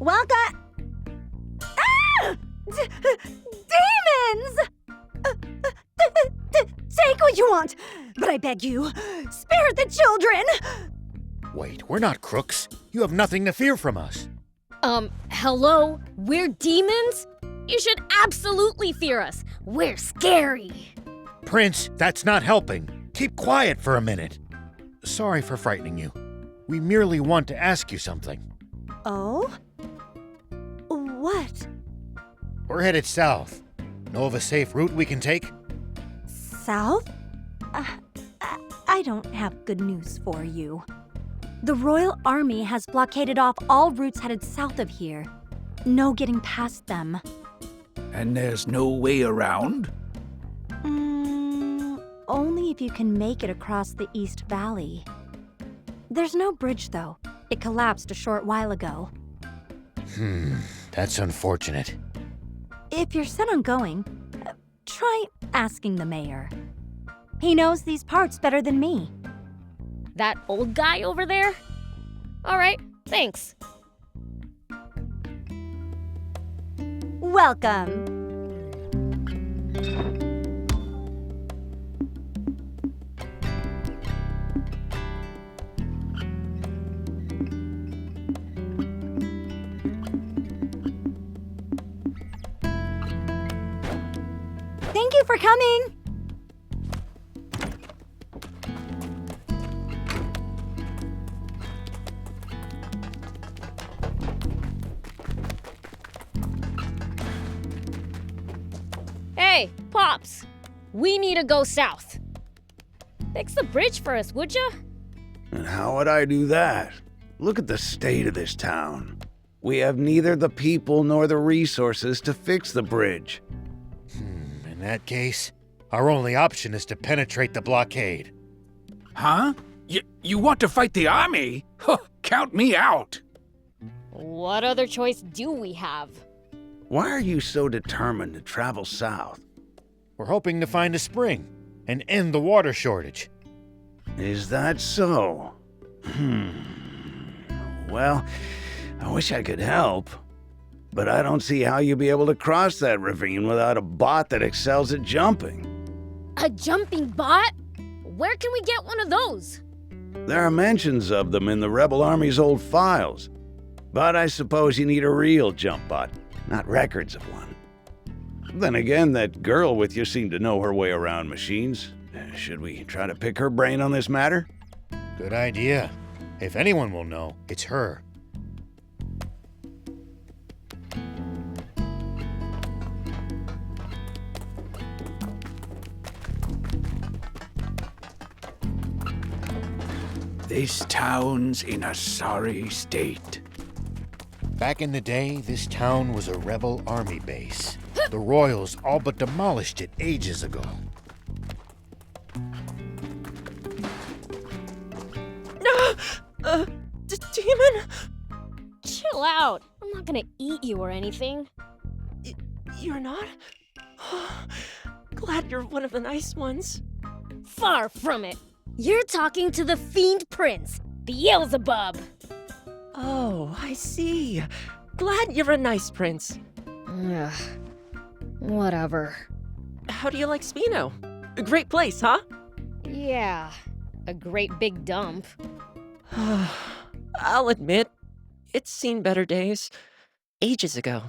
Welcome. Ah! Demons! Take what you want, but I beg you, spare the children! Wait, we're not crooks. You have nothing to fear from us. Hello? We're demons? You should absolutely fear us. We're scary. Prince, that's not helping. Keep quiet for a minute. Sorry for frightening you. We merely want to ask you something. Oh? What? We're headed south. Know of a safe route we can take? South? I don't have good news for you. The Royal Army has blockaded off all routes headed south of here. No getting past them. And there's no way around? Only if you can make it across the East Valley. There's no bridge, though. It collapsed a short while ago. That's unfortunate. If you're set on going, try asking the mayor. He knows these parts better than me. That old guy over there? All right, thanks. Welcome. Thank you for coming. Hey, Pops. We need to go south. Fix the bridge for us, would ya? And how would I do that? Look at the state of this town. We have neither the people nor the resources to fix the bridge. In that case, our only option is to penetrate the blockade. Huh? You want to fight the army? Huh, count me out. What other choice do we have? Why are you so determined to travel south? We're hoping to find a spring and end the water shortage. Is that so? Well, I wish I could help, but I don't see how you'll be able to cross that ravine without a bot that excels at jumping. A jumping bot? Where can we get one of those? There are mentions of them in the Rebel Army's old files, but I suppose you need a real jump bot, not records of one. Then again, that girl with you seemed to know her way around machines. Should we try to pick her brain on this matter? Good idea. If anyone will know, it's her. This town's in a sorry state. Back in the day, this town was a rebel army base. The Royals all but demolished it ages ago. Demon? Chill out. I'm not gonna eat you or anything. You're not? Glad you're one of the nice ones. Far from it. You're talking to the Fiend Prince, Beelzebub. Oh, I see. Glad you're a nice prince. Ugh. Whatever. How do you like Spino? A great place, huh? Yeah, a great big dump. I'll admit, it's seen better days. Ages ago,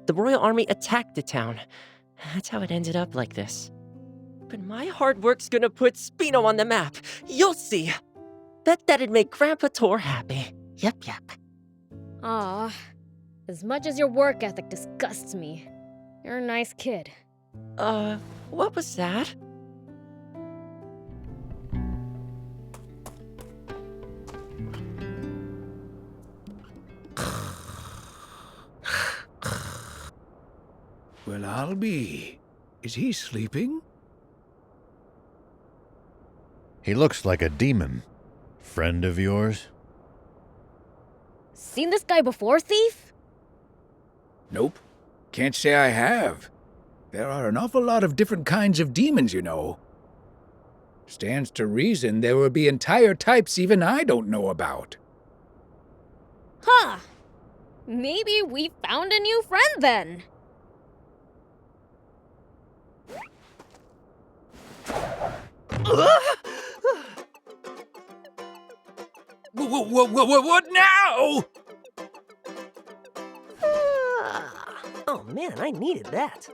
the Royal Army attacked the town. That's how it ended up like this. But my hard work's gonna put Spino on the map. You'll see. Bet that'd make Grandpa Tor happy. Yep. Aw, as much as your work ethic disgusts me, you're a nice kid. What was that? Well, I'll be. Is he sleeping? He looks like a demon. Friend of yours? Seen this guy before, thief? Nope. Can't say I have. There are an awful lot of different kinds of demons, you know. Stands to reason there will be entire types even I don't know about. Huh. Maybe we found a new friend then. What now? Oh man, I needed that.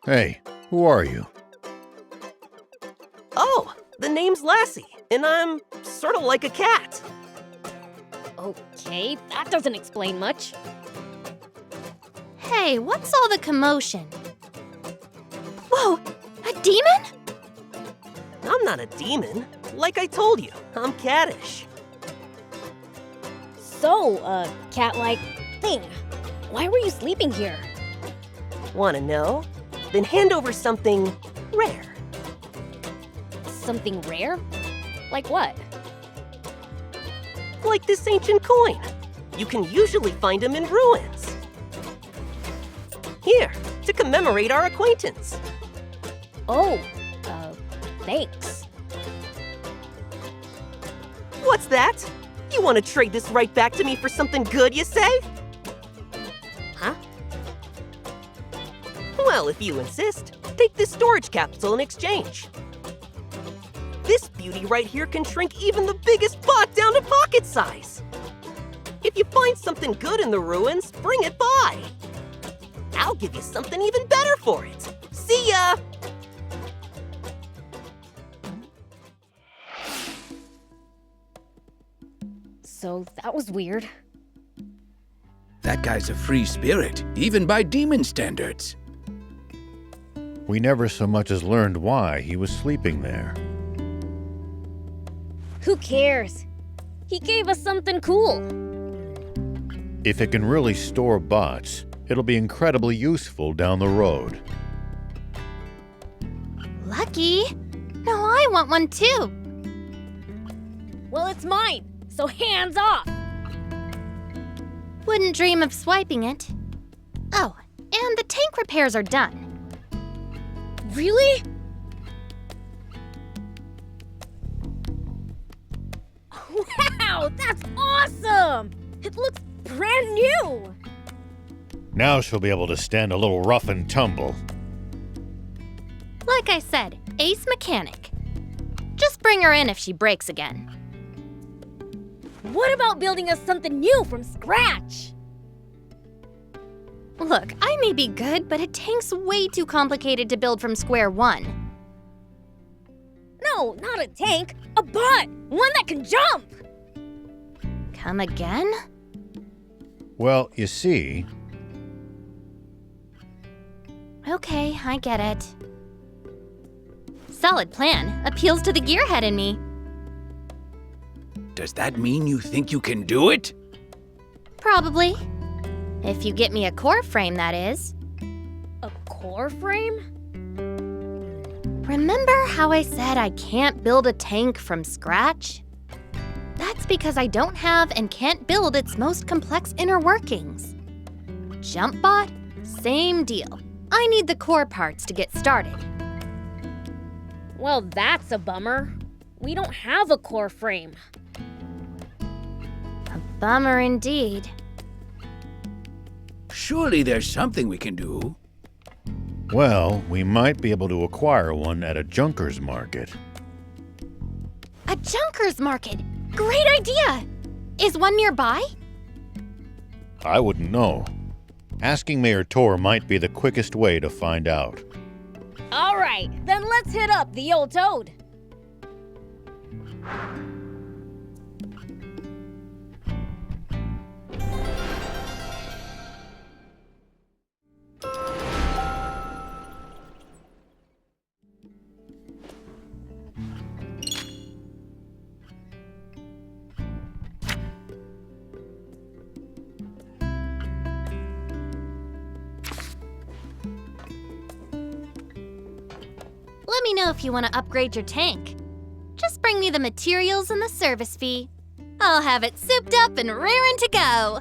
Hey, who are you? Oh, the name's Lassie, and I'm sort of like a cat. Okay, that doesn't explain much. Hey, what's all the commotion? Whoa, a demon? I'm not a demon. Like I told you, I'm cattish. So, cat-like thing, why were you sleeping here? Wanna know? Then hand over something rare. Something rare? Like what? Like this ancient coin. You can usually find them in ruins. Here, to commemorate our acquaintance. Oh, thanks. What's that? You want to trade this right back to me for something good, you say? Huh? Well, if you insist, take this storage capsule in exchange. This beauty right here can shrink even the biggest bot down to pocket size. If you find something good in the ruins, bring it by. I'll give you something even better for it. See ya! So that was weird. That guy's a free spirit, even by demon standards. We never so much as learned why he was sleeping there. Who cares? He gave us something cool. If it can really store bots, it'll be incredibly useful down the road. Lucky. No, I want one too. Well, it's mine, so hands off. Wouldn't dream of swiping it. Oh, and the tank repairs are done. Really? Wow, that's awesome! It looks brand new! Now she'll be able to stand a little rough and tumble. Like I said, ace mechanic. Just bring her in if she breaks again. What about building us something new from scratch? Look, I may be good, but a tank's way too complicated to build from square one. No, not a tank, a bot! One that can jump! Come again? Well, you see, Okay, I get it. Solid plan. Appeals to the gearhead in me. Does that mean you think you can do it? Probably. If you get me a core frame, that is. A core frame? Remember how I said I can't build a tank from scratch? That's because I don't have and can't build its most complex inner workings. JumpBot, same deal. I need the core parts to get started. Well, that's a bummer. We don't have a core frame. A bummer indeed. Surely there's something we can do. well, we might be able to acquire one at a junker's market. A junker's market! Great idea! Is one nearby? I wouldn't know. Asking Mayor Tor might be the quickest way to find out. All right, then let's hit up the old toad. Let me know if you want to upgrade your tank. Just bring me the materials and the service fee. I'll have it souped up and raring to go.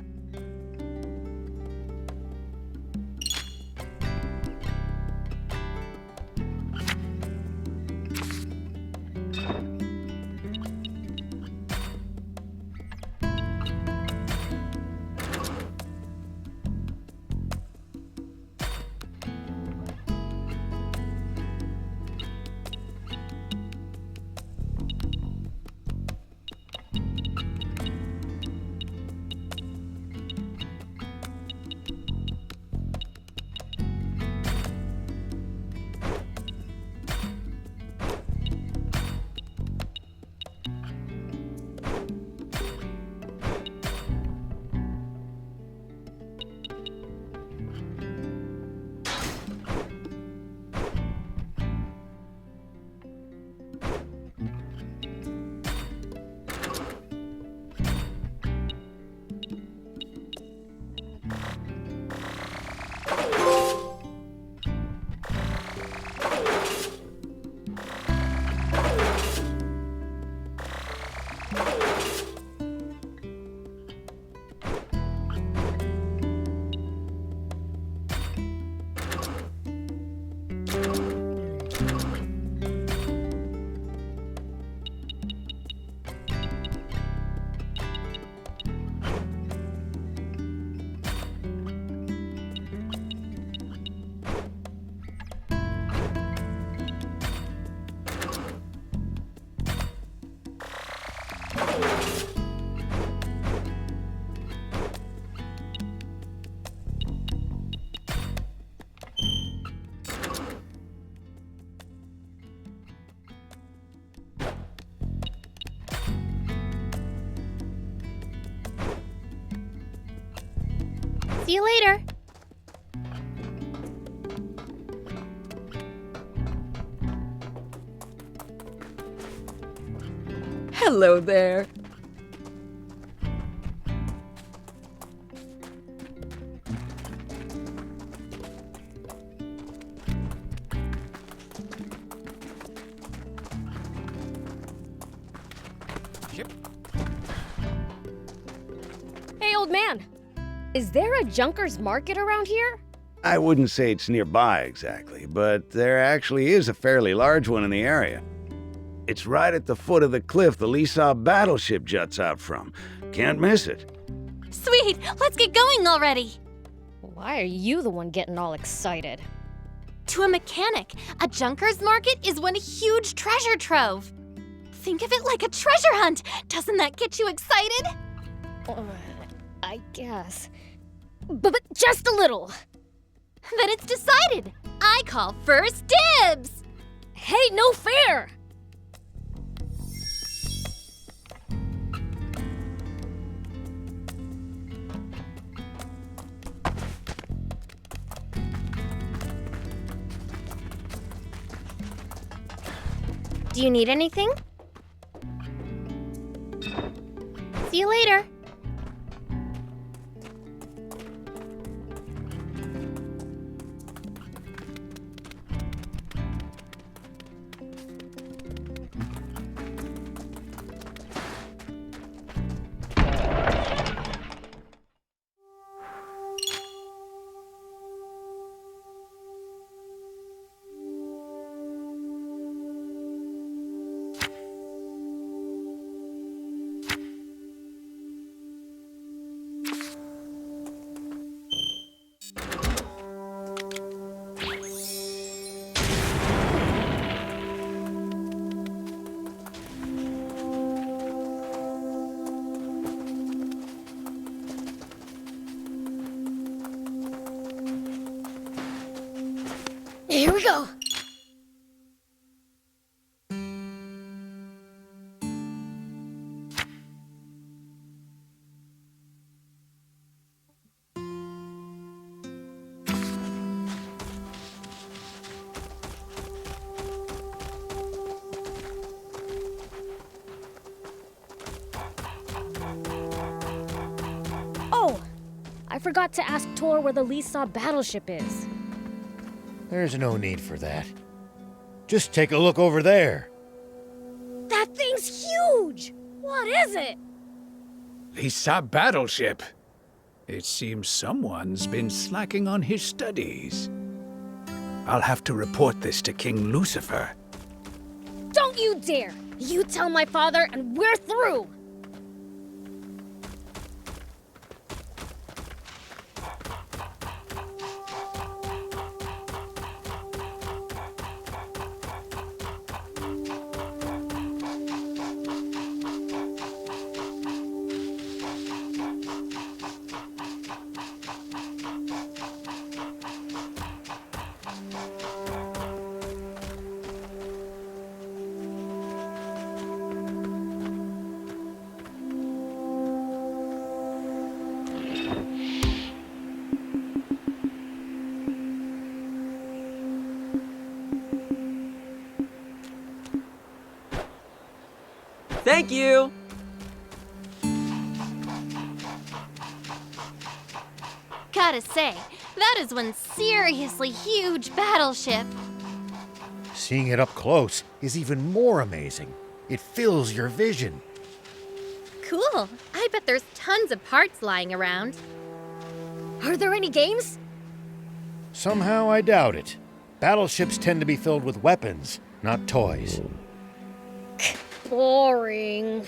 See you later. Hello there. Hey, old man. Is there a Junker's Market around here? I wouldn't say it's nearby exactly, but there actually is a fairly large one in the area. It's right at the foot of the cliff the Leesaw battleship juts out from. Can't miss it. Sweet, let's get going already. Why are you the one getting all excited? To a mechanic, a Junker's Market is one huge treasure trove. Think of it like a treasure hunt. Doesn't that get you excited? I guess. But just a little. Then it's decided. I call first dibs. Hey, no fair! Do you need anything? See you later. Here we go. Oh, I forgot to ask Tor where the Leesaw battleship is. There's no need for that. Just take a look over there. That thing's huge! What is it? Leesaw battleship. It seems someone's been slacking on his studies. I'll have to report this to King Lucifer. Don't you dare! You tell my father and we're through! Thank you! Gotta say, that is one seriously huge battleship. Seeing it up close is even more amazing. It fills your vision. Cool. I bet there's tons of parts lying around. Are there any games? Somehow I doubt it. Battleships tend to be filled with weapons, not toys. Boring.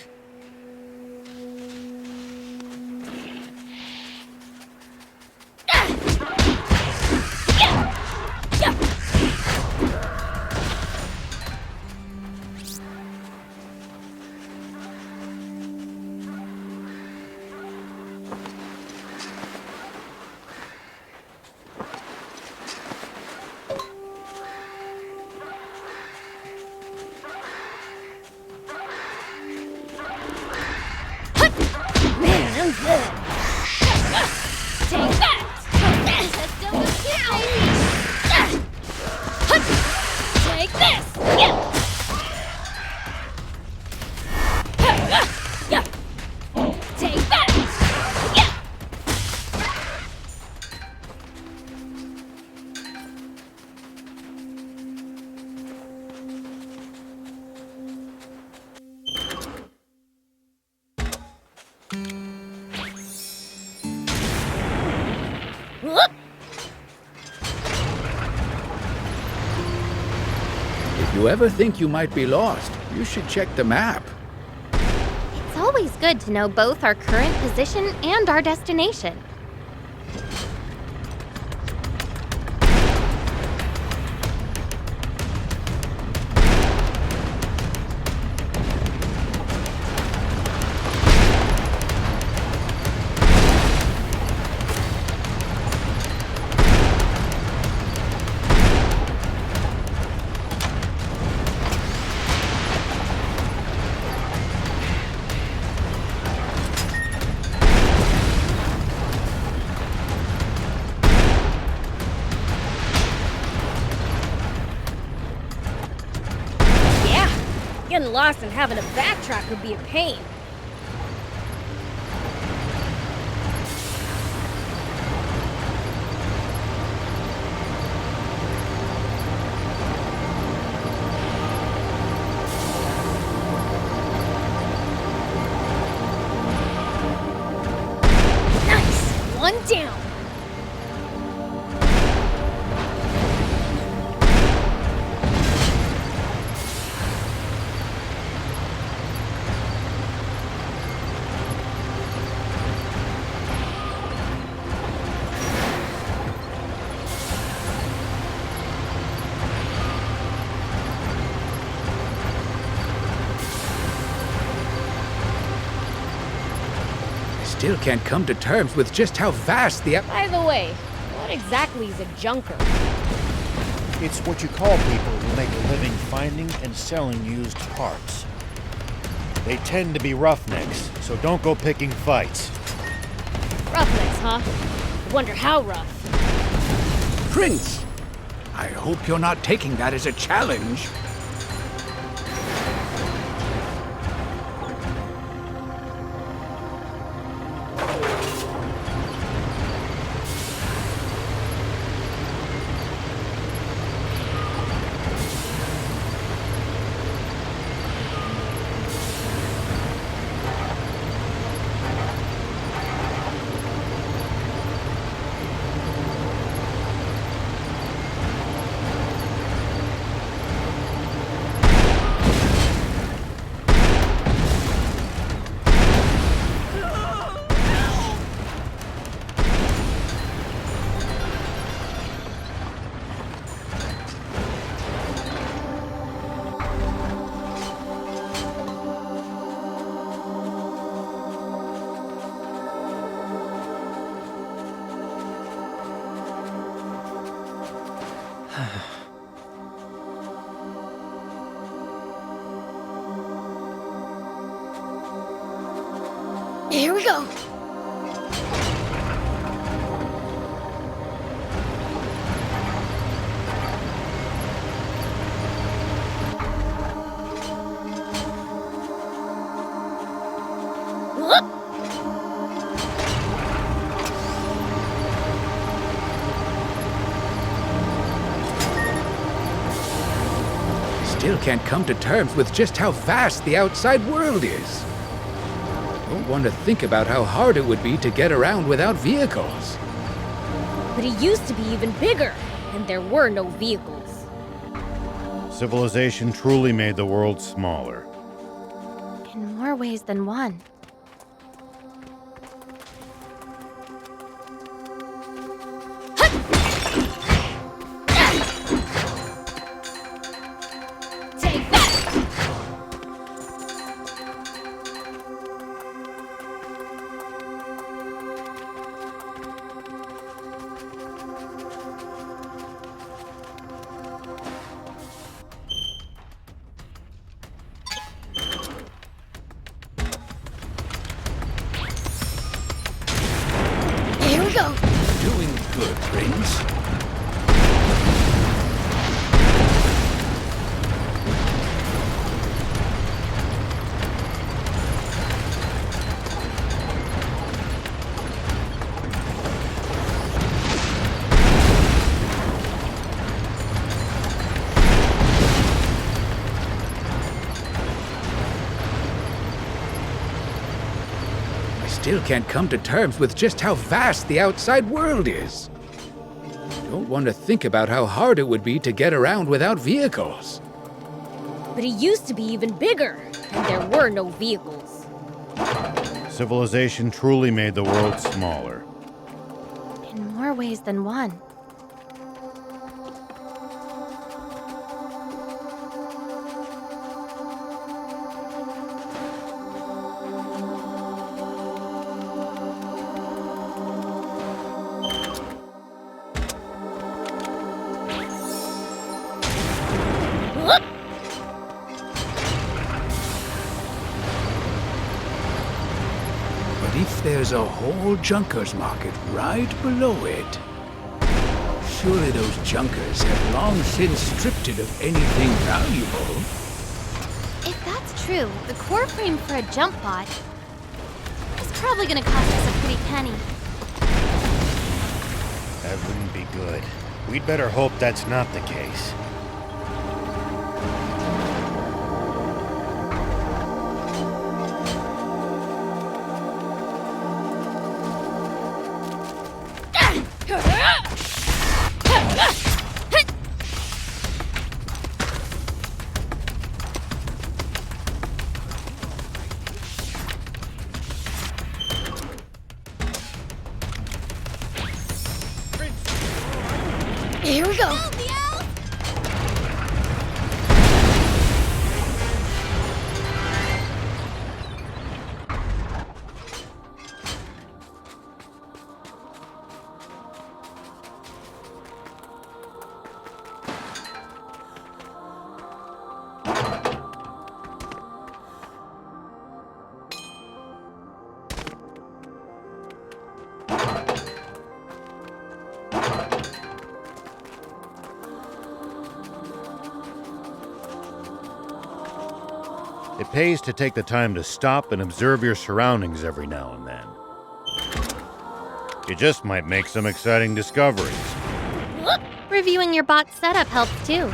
If you ever think you might be lost, you should check the map. It's always good to know both our current position and our destination. Getting lost and having to backtrack would be a pain. Nice! One down! Still can't come to terms with just how vast the... By the way, what exactly is a junker? It's what you call people who make a living finding and selling used parts. They tend to be roughnecks, so don't go picking fights. Roughnecks, huh? I wonder how rough. Prince! I hope you're not taking that as a challenge. Here we go. Still can't come to terms with just how vast the outside world is. Don't want to think about how hard it would be to get around without vehicles. But it used to be even bigger, and there were no vehicles. Civilization truly made the world smaller. In more ways than one. Take that! Here we go. Doing good, Prince. Still can't come to terms with just how vast the outside world is. Don't want to think about how hard it would be to get around without vehicles. But he used to be even bigger, and there were no vehicles. Civilization truly made the world smaller. In more ways than one. But if there's a whole junkers market right below it, surely those junkers have long since stripped it of anything valuable. If that's true, the core frame for a jump bot is probably gonna cost us a pretty penny. That wouldn't be good. We'd better hope that's not the case. Here we go. It pays to take the time to stop and observe your surroundings every now and then. You just might make some exciting discoveries. Reviewing your bot's setup helps too.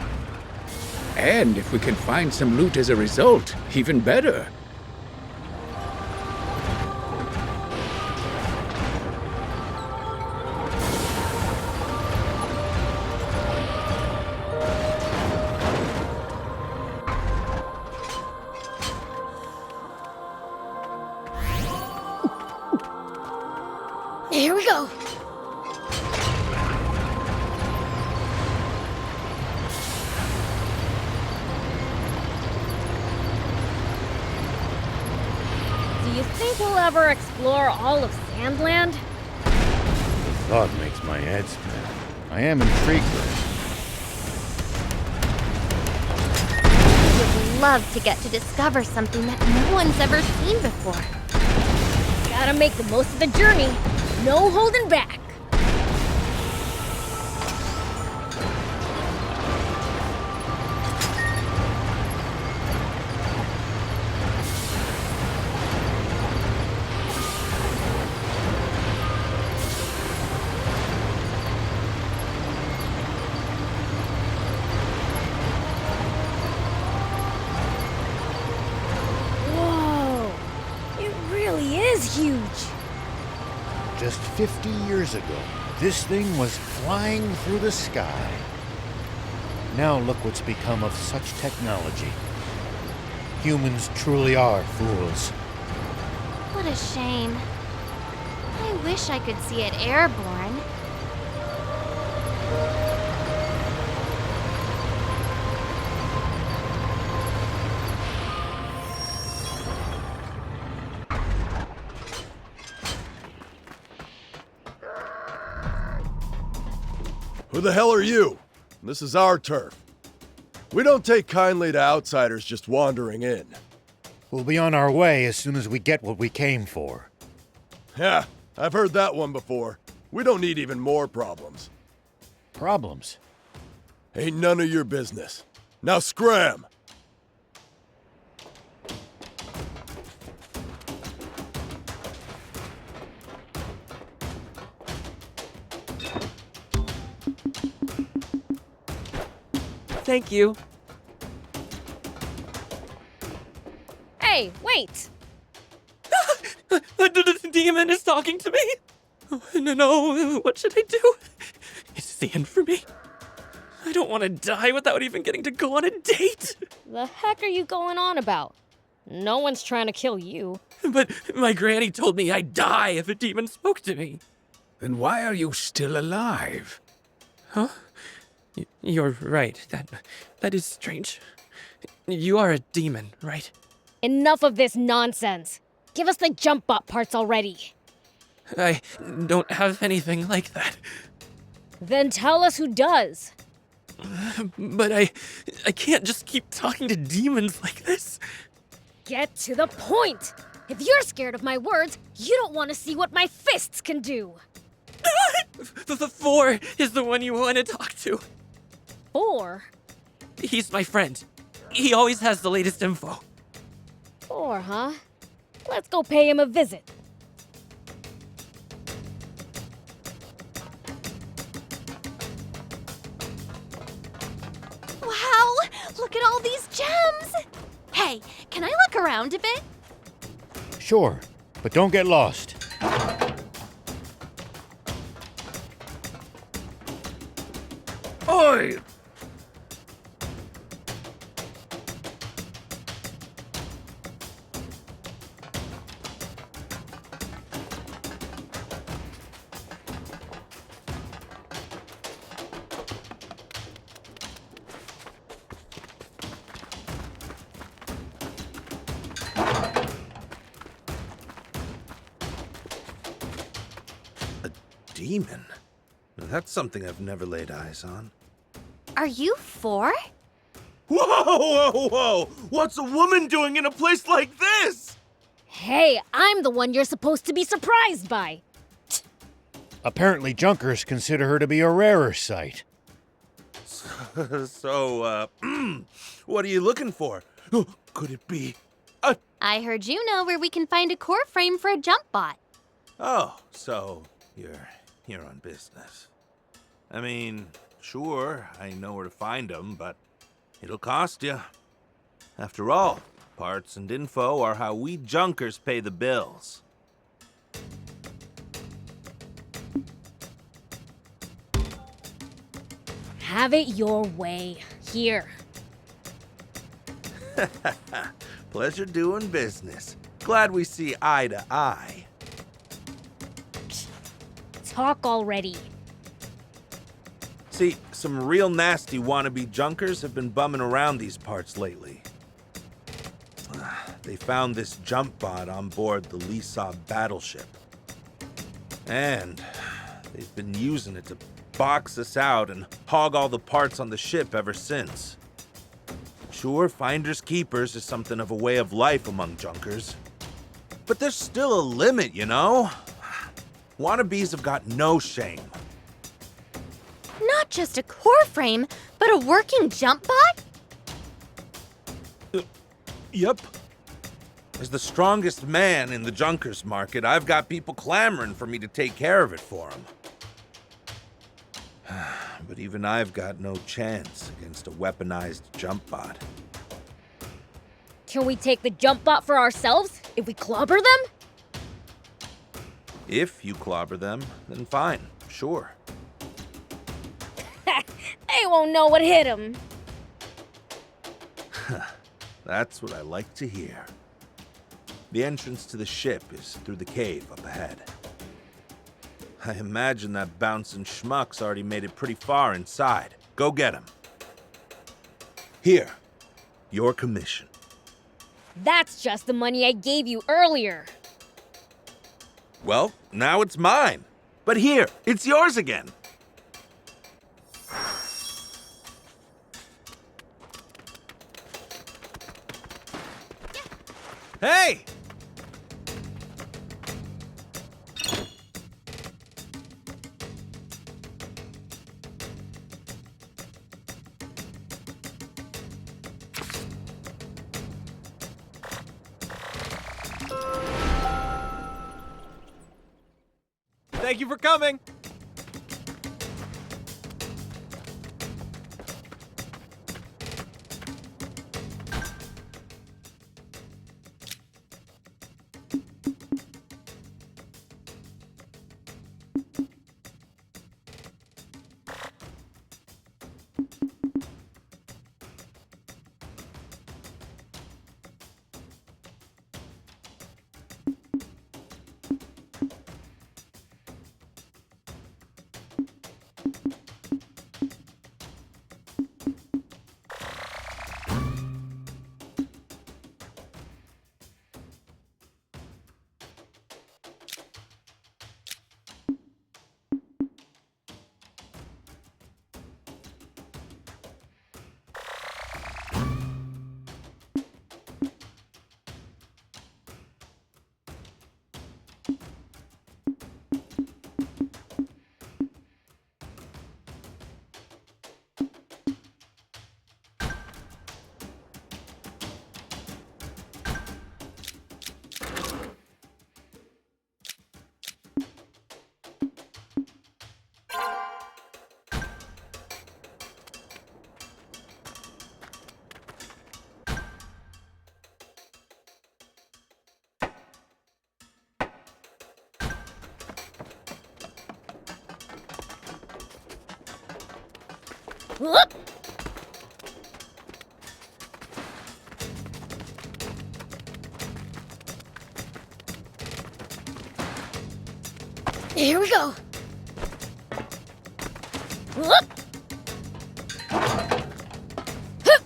And if we can find some loot as a result, even better. Here we go. Do you think we'll ever explore all of Sandland? The thought makes my head spin. I am intrigued with I would love to get to discover something that no one's ever seen before. Gotta make the most of the journey. No holding back. Whoa! It really is huge. Just 50 years ago, this thing was flying through the sky. Now look what's become of such technology. Humans truly are fools. What a shame. I wish I could see it airborne. Who the hell are you? This is our turf. We don't take kindly to outsiders just wandering in. We'll be on our way as soon as we get what we came for. Yeah, I've heard that one before. We don't need even more problems. Problems? Ain't none of your business. Now scram! Thank you. Hey, wait! The demon is talking to me. Oh, no, what should I do? Is this the end for me? I don't want to die without even getting to go on a date. The heck are you going on about? No one's trying to kill you. But my granny told me I'd die if a demon spoke to me. Then why are you still alive? Huh? You're right. That is strange. You are a demon, right? Enough of this nonsense. Give us the jump bot parts already. I don't have anything like that. Then tell us who does. But I can't just keep talking to demons like this. Get to the point. If you're scared of my words, you don't want to see what my fists can do. The 4 is the one you want to talk to. 4? He's my friend. He always has the latest info. 4, huh? Let's go pay him a visit. Wow! Look at all these gems! Hey, can I look around a bit? Sure, but don't get lost. Oi! Demon? Now, that's something I've never laid eyes on. Are you 4? Whoa, whoa, whoa! What's a woman doing in a place like this? Hey, I'm the one you're supposed to be surprised by. Apparently, Junkers consider her to be a rarer sight. So, what are you looking for? Could it be I heard you know where we can find a core frame for a jump bot. Oh, so you're here on business. I mean, sure, I know where to find them, but it'll cost you. After all, parts and info are how we Junkers pay the bills. Have it your way. Here. Pleasure doing business. Glad we see eye to eye. Talk already. See, some real nasty wannabe Junkers have been bumming around these parts lately. They found this jump bot on board the Lisa battleship. And they've been using it to box us out and hog all the parts on the ship ever since. Sure, finders keepers is something of a way of life among Junkers. But there's still a limit, you know? Wannabes have got no shame. Not just a core frame, but a working jump bot? Yep. As the strongest man in the Junkers market, I've got people clamoring for me to take care of it for them. But even I've got no chance against a weaponized jump bot. Can we take the jump bot for ourselves if we clobber them? If you clobber them, then fine, sure. They won't know what hit them. That's what I like to hear. The entrance to the ship is through the cave up ahead. I imagine that bouncing schmuck's already made it pretty far inside. Go get him. Here, your commission. That's just the money I gave you earlier. Well, now it's mine. But here, it's yours again. Hey! Thank you for coming. Whoop! Here we go. Whoop! Hup!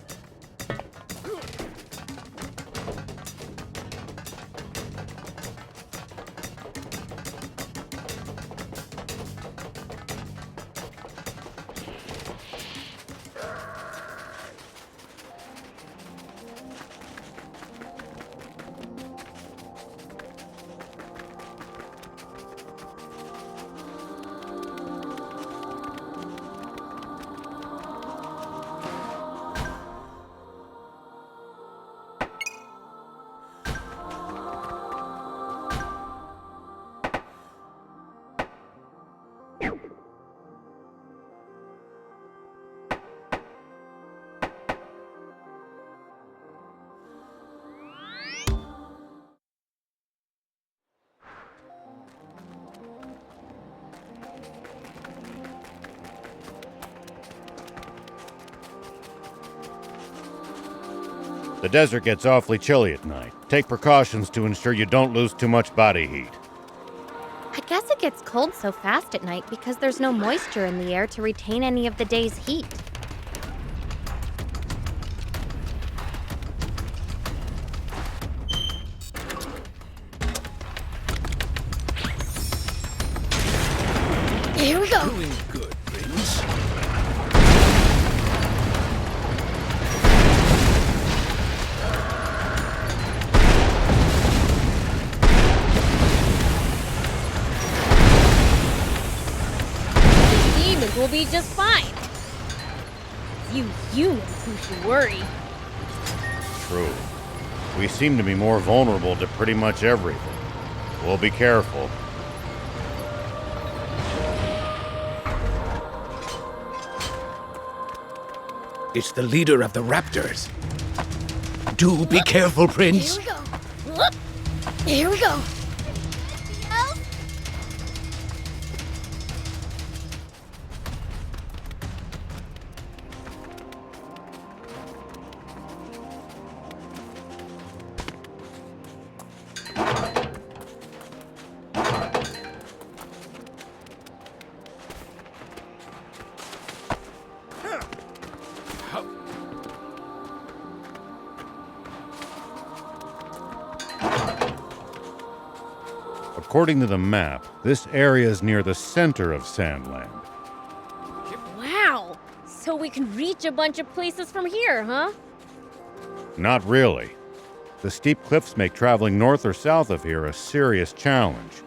The desert gets awfully chilly at night. Take precautions to ensure you don't lose too much body heat. I guess it gets cold so fast at night because there's no moisture in the air to retain any of the day's heat. Here we go. Doing good, Prince. Demons will be just fine. You humans who should worry. True. We seem to be more vulnerable to pretty much everything. We'll be careful. It's the leader of the raptors. Do be careful, Prince. Here we go. Whoop! Here we go. According to the map, this area is near the center of Sandland. Wow. So we can reach a bunch of places from here, huh? Not really. The steep cliffs make traveling north or south of here a serious challenge.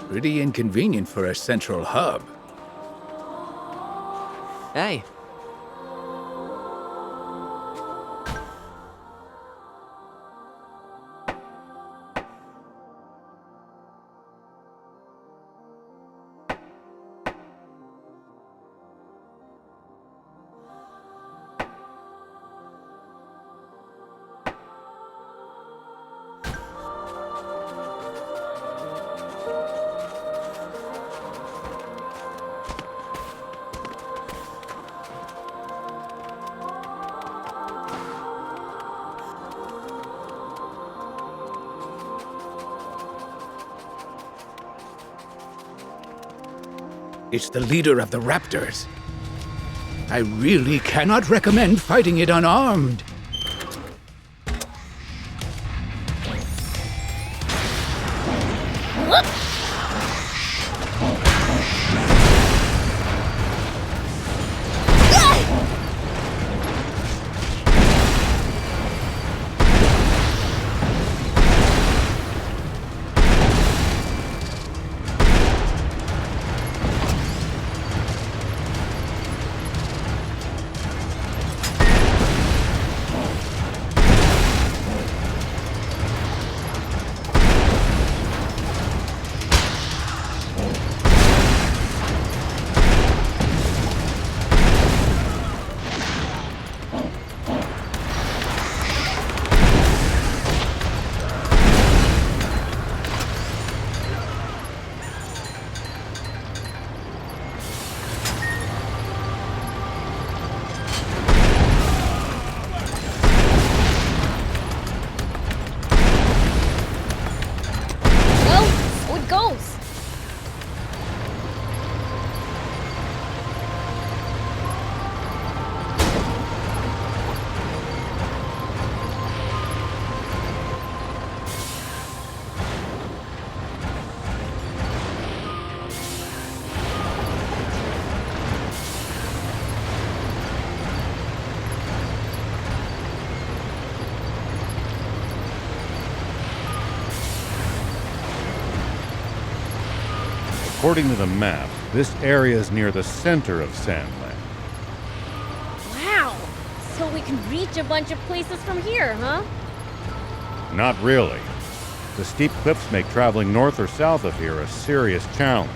Pretty inconvenient for a central hub. Hey, It's the leader of the raptors. I really cannot recommend fighting it unarmed. Whoop! According to the map, this area is near the center of Sandland. Wow! So we can reach a bunch of places from here, huh? Not really. The steep cliffs make traveling north or south of here a serious challenge.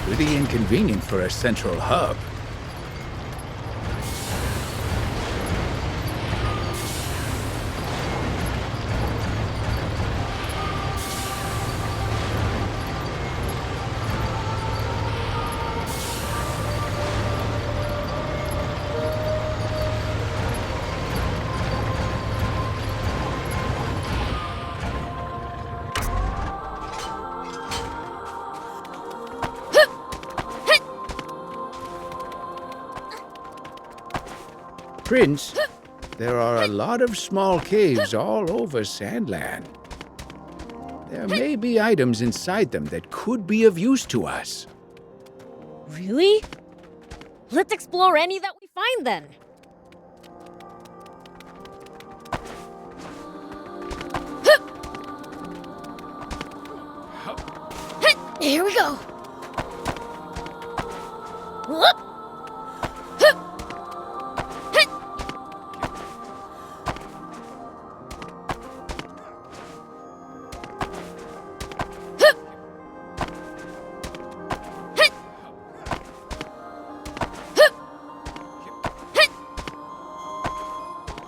Pretty inconvenient for a central hub. Prince, there are a lot of small caves all over Sandland. There may be items inside them that could be of use to us. Really? Let's explore any that we find then. Here we go. Whoop.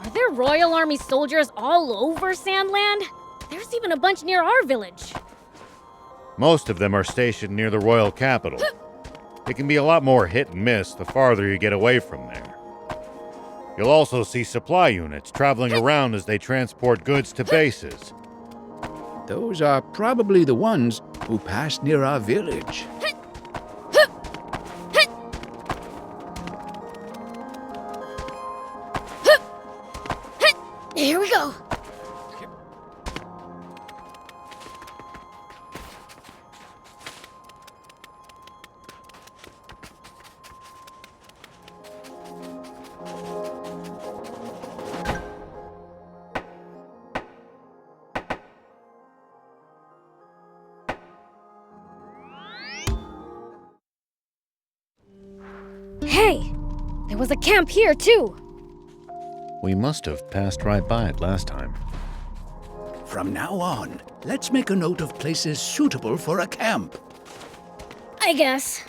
Are there Royal Army soldiers all over Sandland? There's even a bunch near our village. Most of them are stationed near the royal capital. It can be a lot more hit and miss the farther you get away from there. You'll also see supply units traveling around as they transport goods to bases. Those are probably the ones who passed near our village. Here we go. Hey, there was a camp here too. We must have passed right by it last time. From now on, let's make a note of places suitable for a camp. I guess.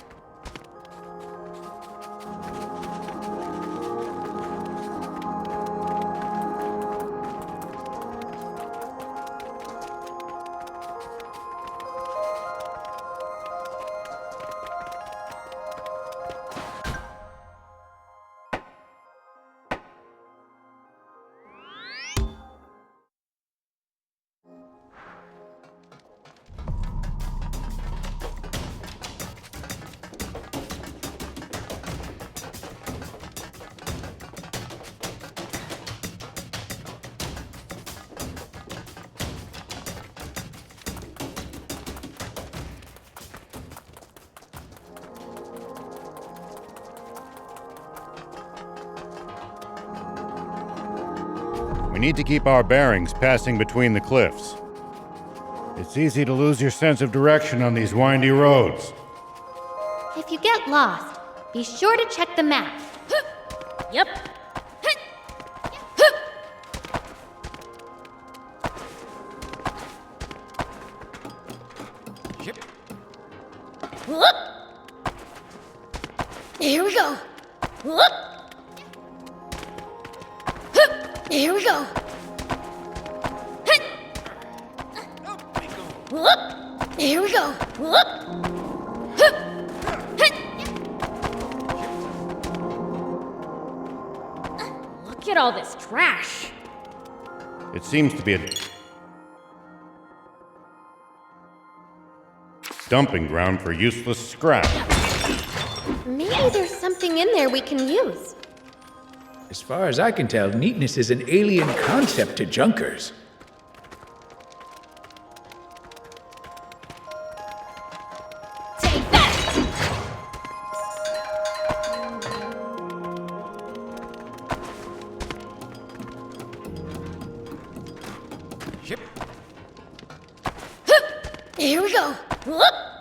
We need to keep our bearings passing between the cliffs. It's easy to lose your sense of direction on these windy roads. If you get lost, be sure to check the map. Yep. Whoop. Here we go. Whoop. Here we go. Whoop. Here we go. Whoop. Look at all this trash. It seems to be a dumping ground for useless scrap. Maybe there's something in there we can use. As far as I can tell, neatness is an alien concept to junkers.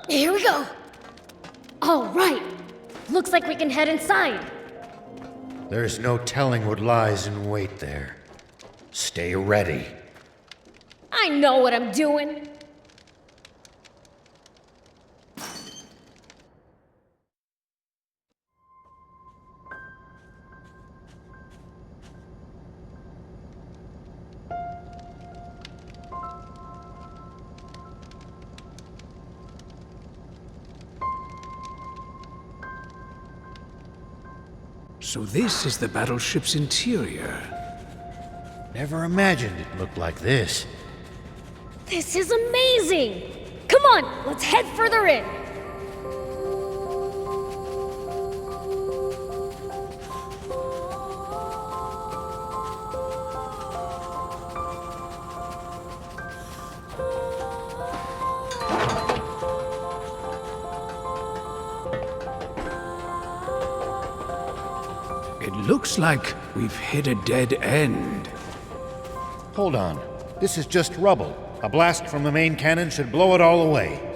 Here we go. All right. Looks like we can head inside. There's no telling what lies in wait there. Stay ready. I know what I'm doing. So this is the battleship's interior. Never imagined it looked like this. This is amazing! Come on, let's head further in. It looks like we've hit a dead end. Hold on. This is just rubble. A blast from the main cannon should blow it all away.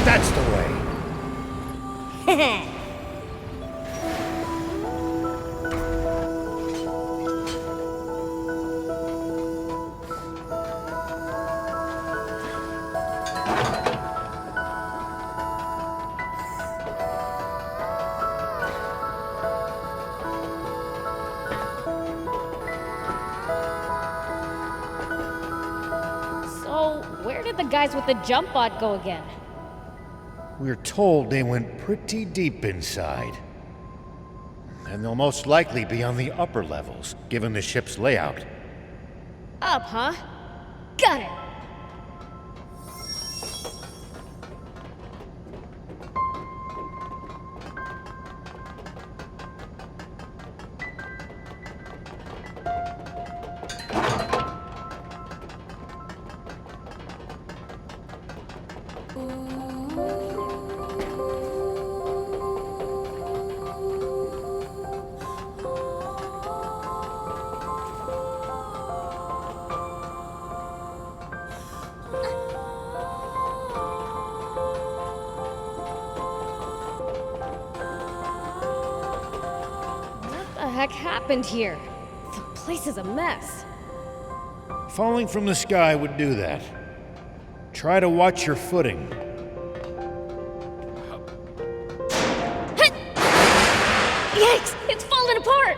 That's the way. So, where did the guys with the jump bot go again? We're told they went pretty deep inside. And they'll most likely be on the upper levels, given the ship's layout. Up, huh? Got it! What the heck happened here? The place is a mess. Falling from the sky would do that. Try to watch your footing. Yikes! It's falling apart!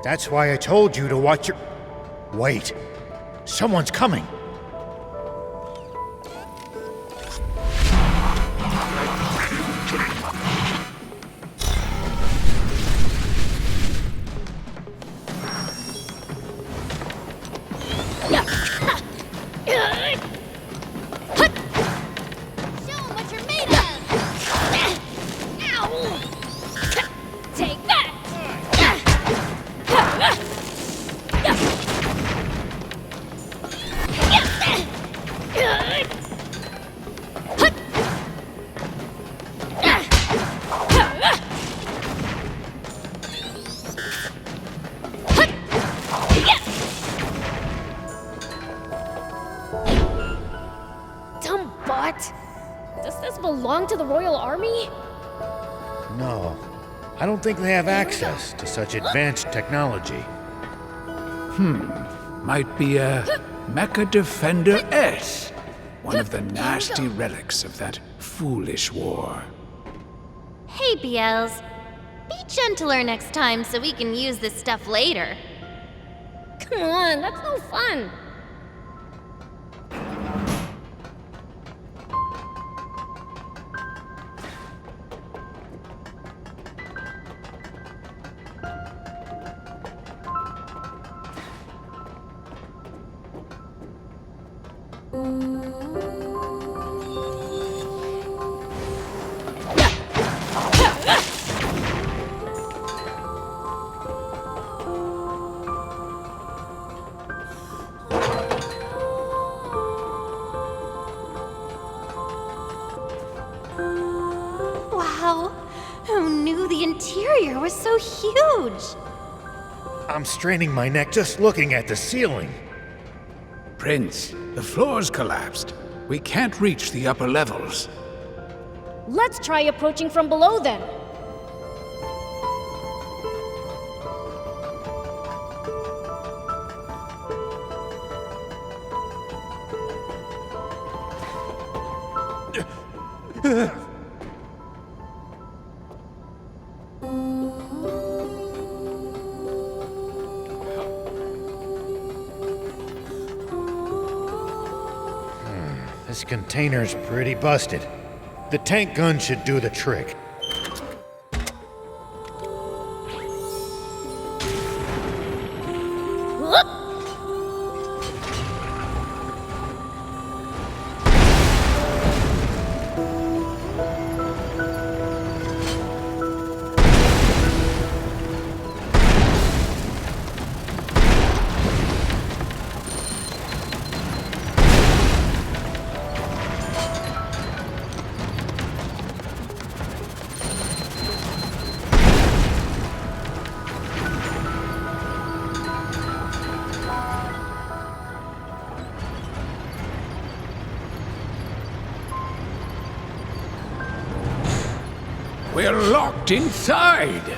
That's why I told you to watch your... Wait. Someone's coming. Show 'em what you're made of! Ow! Take that! Dumb bot! Does this belong to the Royal Army? No. I don't think they have access to such advanced technology. Might be a Mecha Defender S. One of the nasty relics of that foolish war. Hey, BLs. Be gentler next time so we can use this stuff later. Come on, that's no fun. Wow, who knew the interior was so huge? I'm straining my neck just looking at the ceiling. Prince, the floor's collapsed. We can't reach the upper levels. Let's try approaching from below then. This container's pretty busted. The tank gun should do the trick. We're locked inside!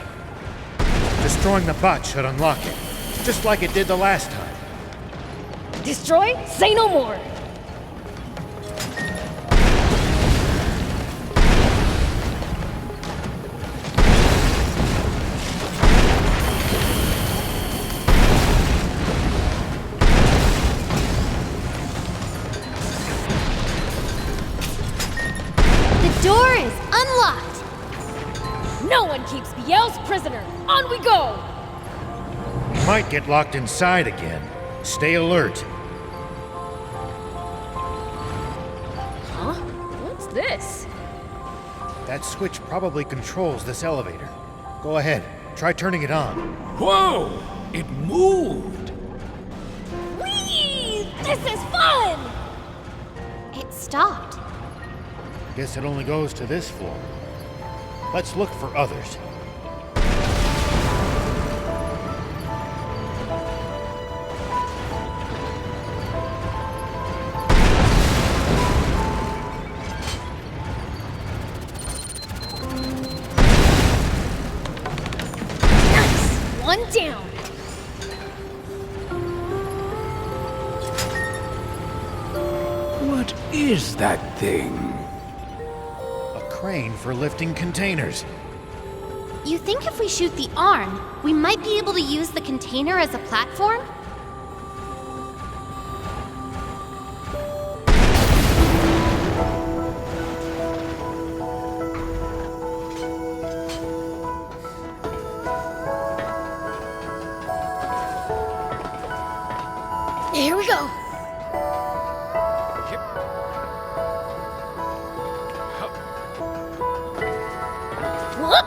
Destroying the bot should unlock it, just like it did the last time. Destroy? Say no more! The door is unlocked! No one keeps Biel's prisoner! On we go! We might get locked inside again. Stay alert. Huh? What's this? That switch probably controls this elevator. Go ahead, try turning it on. Whoa! It moved! Whee! This is fun! It stopped. Guess it only goes to this floor. Let's look for others. Nice! One down! What is that thing? A crane for lifting containers. You think if we shoot the arm, we might be able to use the container as a platform? Here we go! Whoop!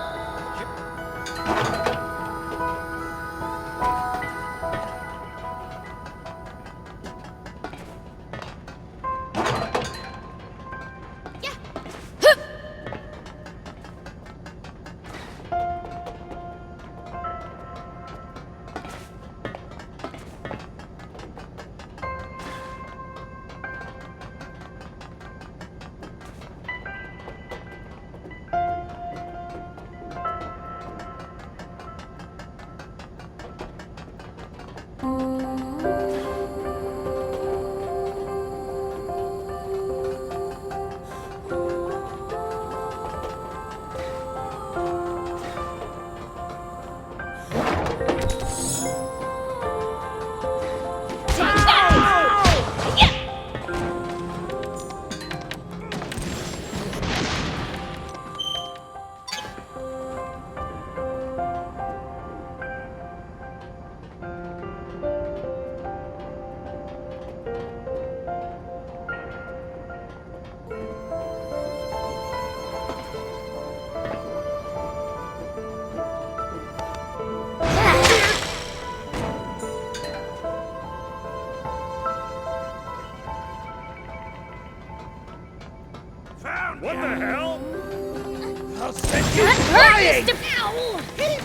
That hurt, Mr.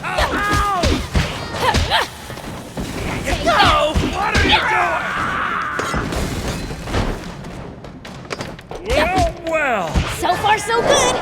Ow! No! What are you doing? Well, So far, so good.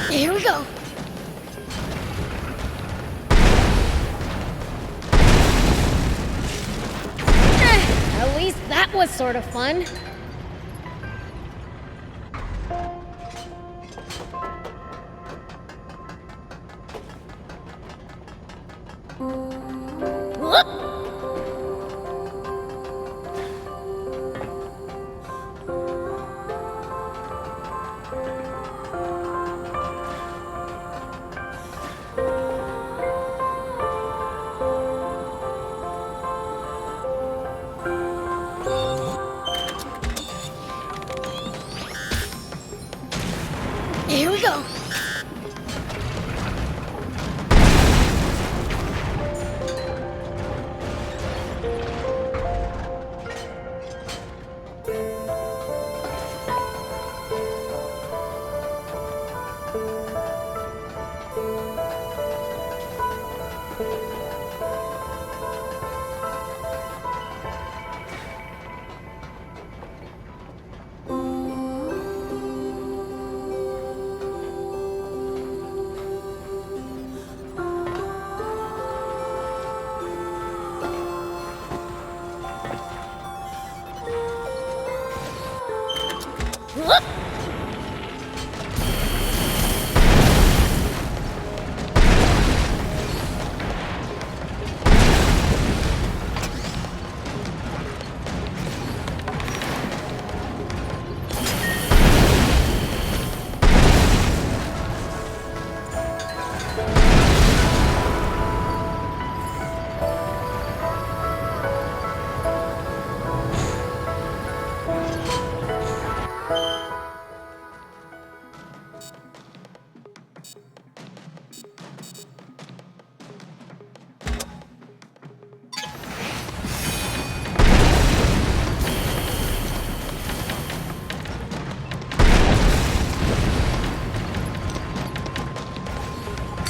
Here we go. At least that was sort of fun. Whoop! Here we go. Whoop!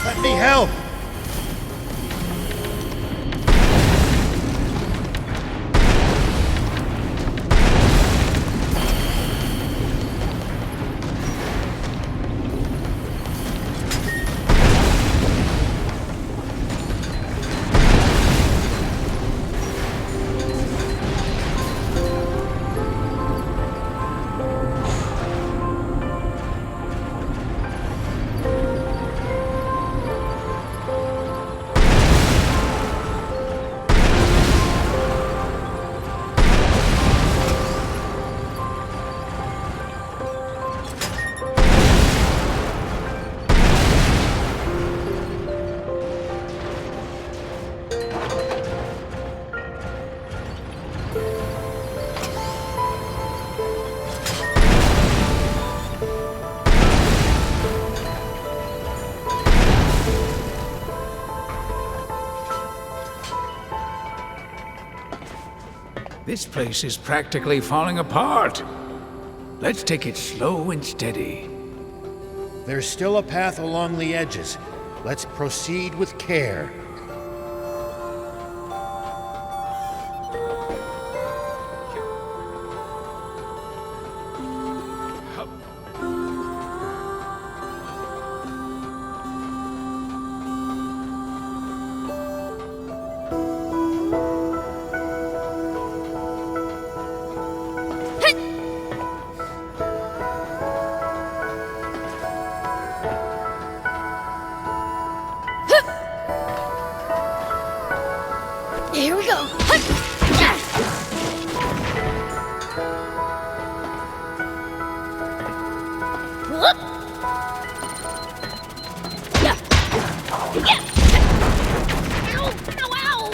let me help! This place is practically falling apart. Let's take it slow and steady. There's still a path along the edges. Let's proceed with care. we go. Whoop. Yeah. Ow! Ow!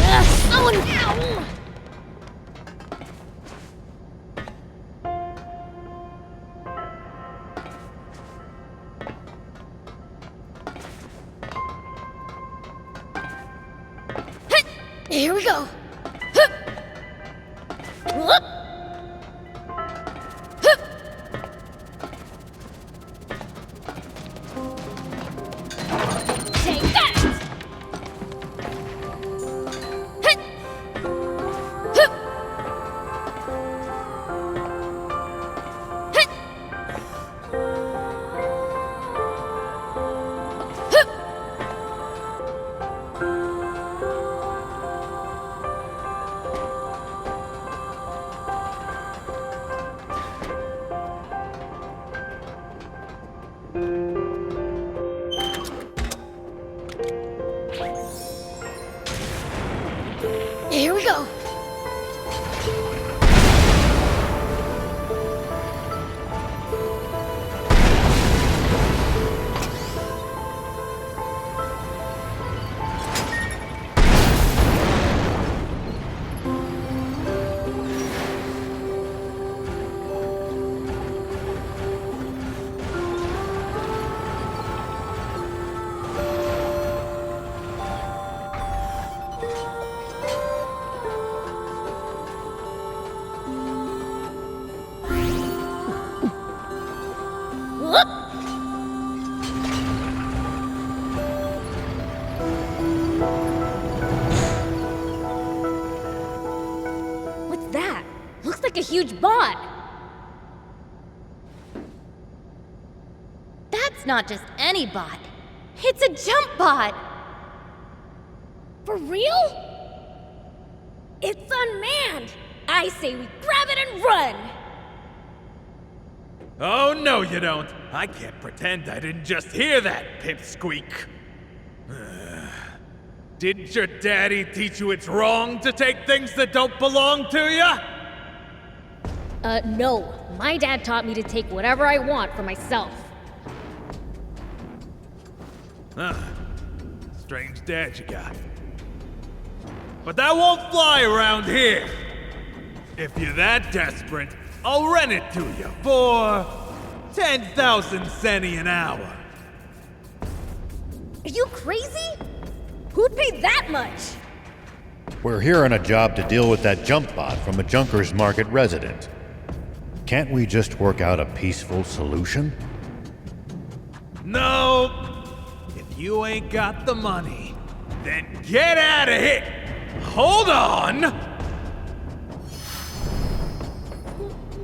Ow! Oh, no! Here we go. Whoop. Take that. Here we go. Whoop. What's that? Looks like a huge bot. That's not just any bot. It's a jump bot. For real? It's unmanned. I say we grab it and run. Oh, no, you don't. I can't pretend I didn't just hear that, pipsqueak. Didn't your daddy teach you it's wrong to take things that don't belong to you? No. My dad taught me to take whatever I want for myself. Strange dad you got. But that won't fly around here. If you're that desperate, I'll rent it to you for 10,000 Seny an hour. Are you crazy? Who'd pay that much? We're here on a job to deal with that jump bot from a Junkers Market resident. Can't we just work out a peaceful solution? No. If you ain't got the money, then get out of here. Hold on.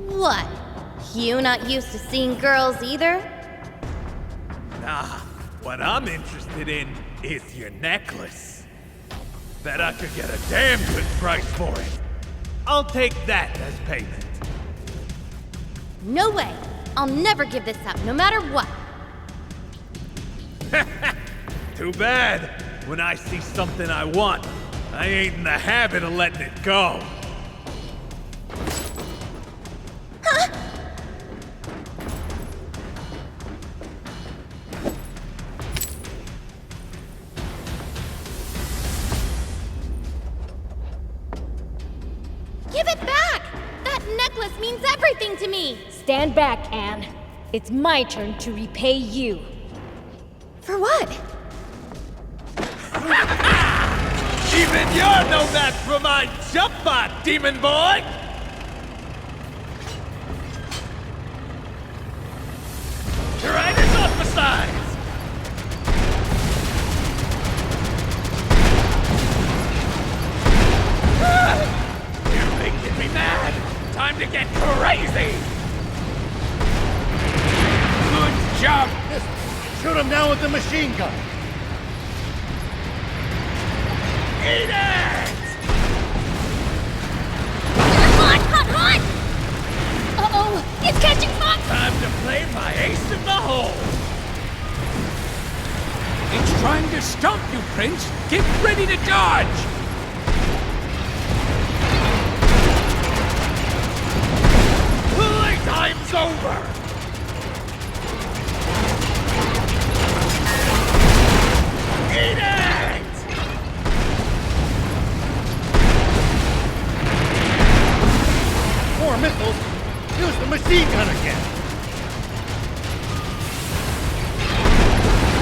What? You not used to seeing girls either? Nah, what I'm interested in is your necklace. Bet I could get a damn good price for it. I'll take that as payment. No way. I'll never give this up, no matter what. Too bad. When I see something I want, I ain't in the habit of letting it go. Give it back! That necklace means everything to me! Stand back, Anne. It's my turn to repay you. For what? Even you're no match for my jump bot, demon boy! Tyrannus ostracized! You're making me mad! Time to get crazy! Good job! Shoot him down with the machine gun! Eat it! Hot, hot, hot! Uh-oh, it's catching fire! Time to play my ace in the hole! It's trying to stop you, Prince. Get ready to dodge! it's over! Eat it! More missiles! Use the machine gun again!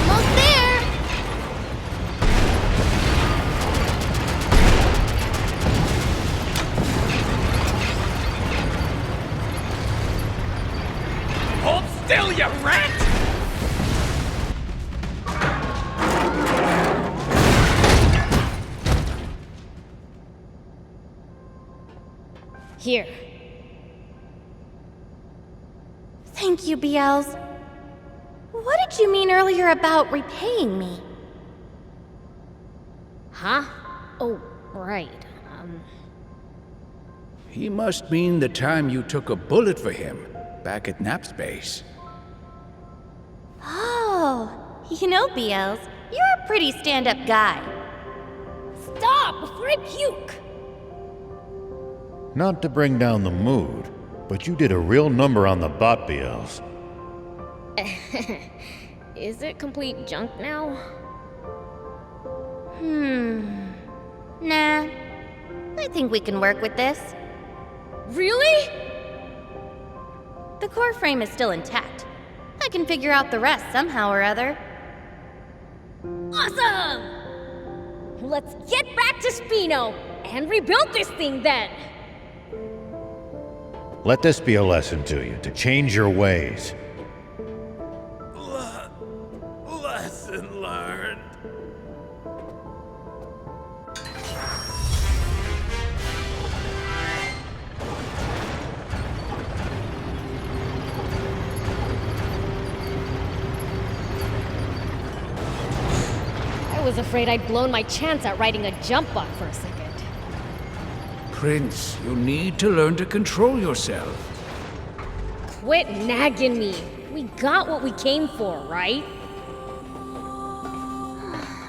Almost there! Hold still, you rat! Here. Thank you, BLs. What did you mean earlier about repaying me? Huh? Oh, right. He must mean the time you took a bullet for him back at Nap's base. Oh, you know, BLs, you're a pretty stand-up guy. Stop before I puke! Not to bring down the mood, but you did a real number on the bot BLs. Is it complete junk now? Nah. I think we can work with this. Really? The core frame is still intact. I can figure out the rest somehow or other. Awesome! Let's get back to Spino and rebuild this thing then! Let this be a lesson to you, to change your ways. Lesson learned. I was afraid I'd blown my chance at riding a jump bot for a second. Prince, you need to learn to control yourself. Quit nagging me. We got what we came for, right?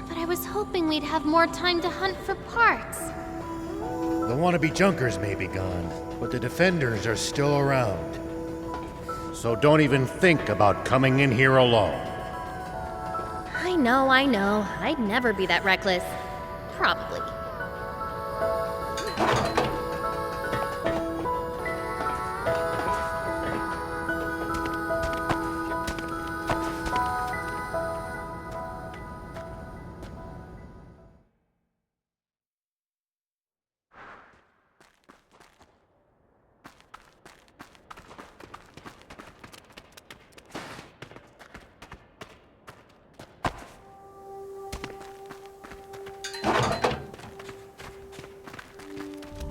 But I was hoping we'd have more time to hunt for parts. The wannabe junkers may be gone, but the defenders are still around. So don't even think about coming in here alone. I know. I'd never be that reckless. Probably.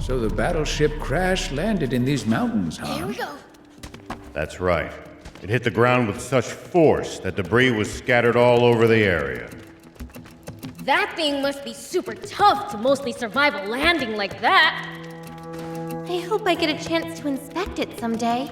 So the battleship crash-landed in these mountains, huh? Here we go. That's right. It hit the ground with such force that debris was scattered all over the area. That thing must be super tough to mostly survive a landing like that. I hope I get a chance to inspect it someday.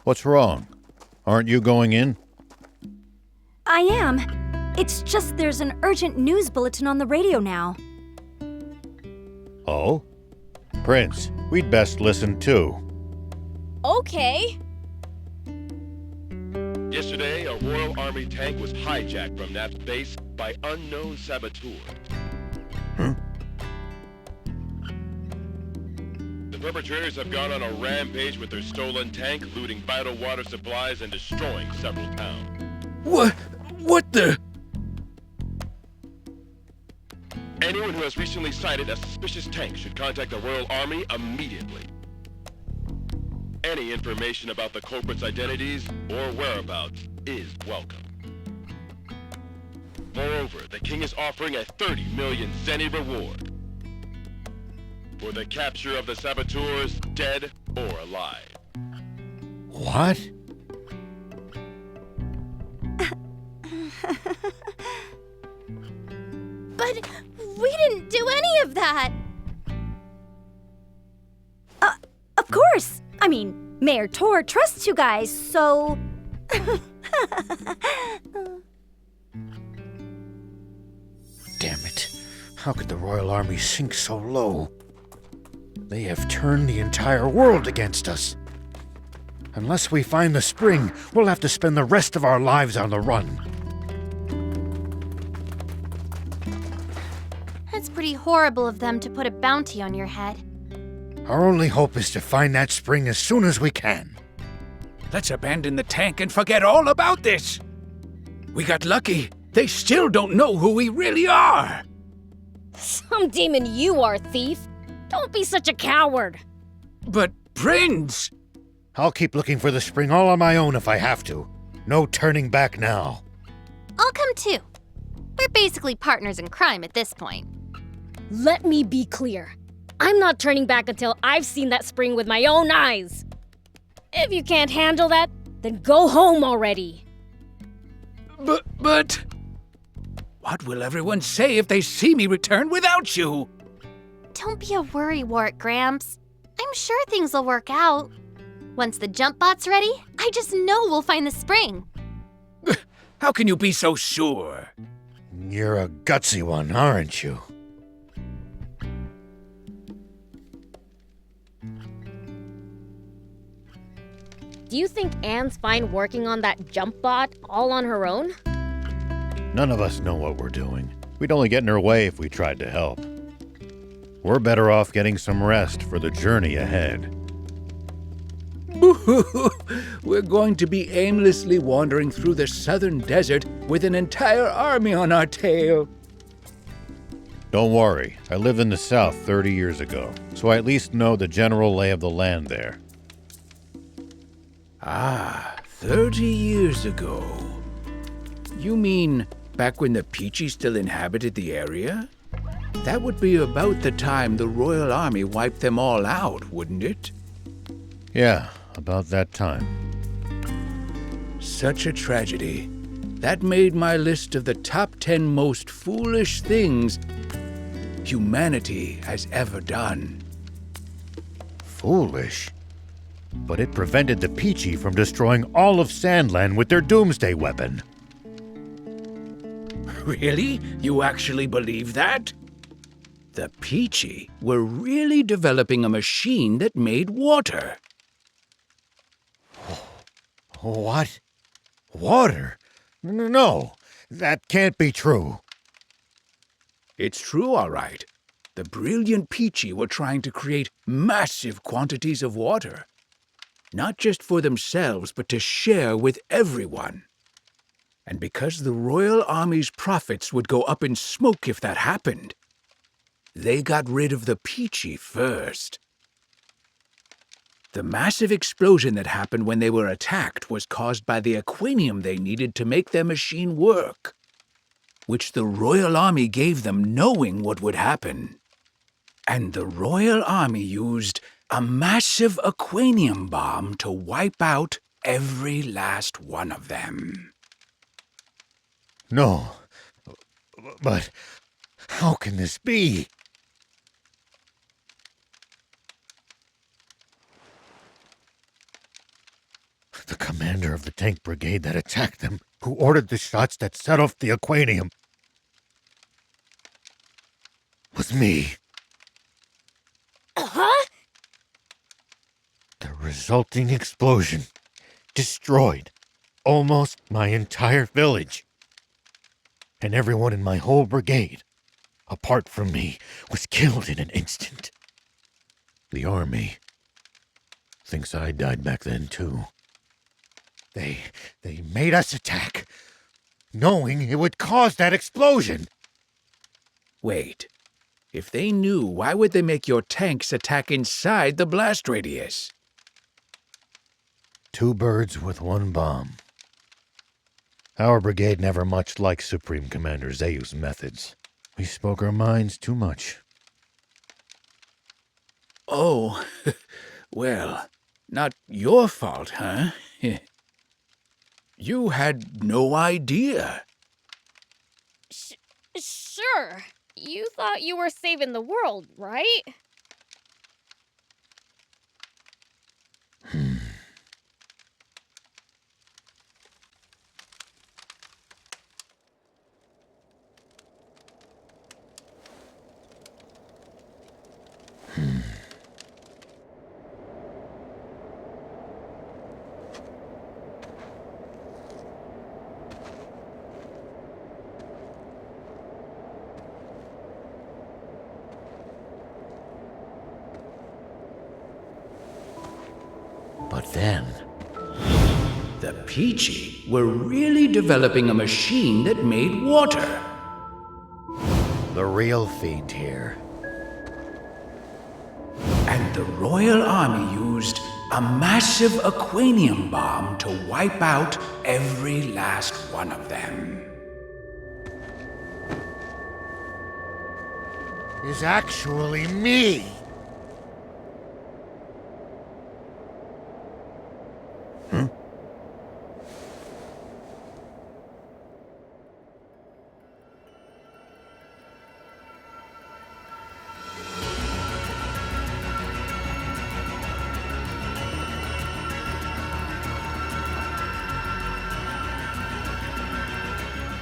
What's wrong? Aren't you going in? I am. It's just there's an urgent news bulletin on the radio now. Oh? Prince, we'd best listen too. Okay. Yesterday, a Royal Army tank was hijacked from Nap's base by unknown saboteurs. Huh? The perpetrators have gone on a rampage with their stolen tank, looting vital water supplies and destroying several towns. What the? Anyone who has recently sighted a suspicious tank should contact the Royal Army immediately. Any information about the culprits' identities or whereabouts is welcome. Moreover, the King is offering a 30 million Zenny reward. for the capture of the saboteurs, dead or alive. What? But we didn't do any of that! Of course! I mean, Mayor Tor trusts you guys, so... Damn it. How could the Royal Army sink so low? They have turned the entire world against us. Unless we find the spring, we'll have to spend the rest of our lives on the run. That's pretty horrible of them to put a bounty on your head. Our only hope is to find that spring as soon as we can. Let's abandon the tank and forget all about this. We got lucky. They still don't know who we really are. Some demon you are, thief. Don't be such a coward. But, Prince! I'll keep looking for the spring all on my own if I have to. No turning back now. I'll come too. We're basically partners in crime at this point. Let me be clear. I'm not turning back until I've seen that spring with my own eyes. If you can't handle that, then go home already. But... What will everyone say if they see me return without you? Don't be a worrywart, Gramps. I'm sure things will work out. Once the jump bot's ready, I just know we'll find the spring. How can you be so sure? You're a gutsy one, aren't you? Do you think Anne's fine working on that jump bot all on her own? None of us know what we're doing. We'd only get in her way if we tried to help. We're better off getting some rest for the journey ahead. We're going to be aimlessly wandering through the southern desert with an entire army on our tail. Don't worry, I lived in the south 30 years ago, so I at least know the general lay of the land there. Ah, 30 years ago. You mean back when the Peachy still inhabited the area? That would be about the time the Royal Army wiped them all out, wouldn't it? Yeah, about that time. Such a tragedy. That made my list of the top 10 most foolish things humanity has ever done. Foolish? But it prevented the Peachy from destroying all of Sandland with their doomsday weapon. Really? You actually believe that? The Peachy were really developing a machine that made water. What? Water? No, that can't be true. It's true, all right. The brilliant Peachy were trying to create massive quantities of water. Not just for themselves, but to share with everyone. And because the Royal Army's profits would go up in smoke if that happened, they got rid of the Peachy first. The massive explosion that happened when they were attacked was caused by the aquanium they needed to make their machine work, which the Royal Army gave them knowing what would happen. And the Royal Army used a massive aquanium bomb to wipe out every last one of them. No, but how can this be? The commander of the tank brigade that attacked them, who ordered the shots that set off the aquanium, was me. Huh? The resulting explosion destroyed almost my entire village. And everyone in my whole brigade, apart from me, was killed in an instant. The army thinks I died back then, too. They made us attack, knowing it would cause that explosion. Wait. If they knew, why would they make your tanks attack inside the blast radius? 2 birds with 1 bomb. Our brigade never much liked Supreme Commander Zeu's methods. We spoke our minds too much. Oh, well, not your fault, huh? You had no idea. Sure. You thought you were saving the world, right? But then, The Peachy were really developing a machine that made water. the real fiend here. And the Royal Army used a massive aquanium bomb to wipe out every last one of them. Is actually me.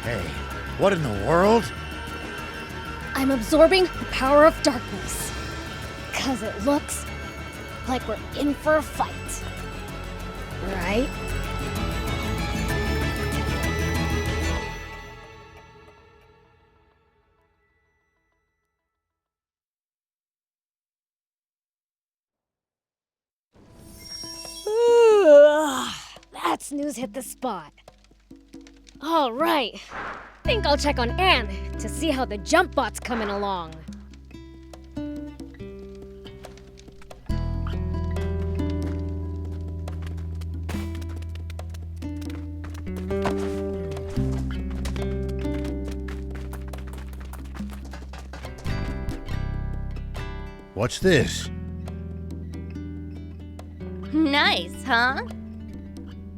Hey, what in the world? I'm absorbing the power of darkness. 'Cause it looks like we're in for a fight. Right? That snooze hit the spot. All right. Think I'll check on Anne to see how the jump bot's coming along. What's this? Nice, huh?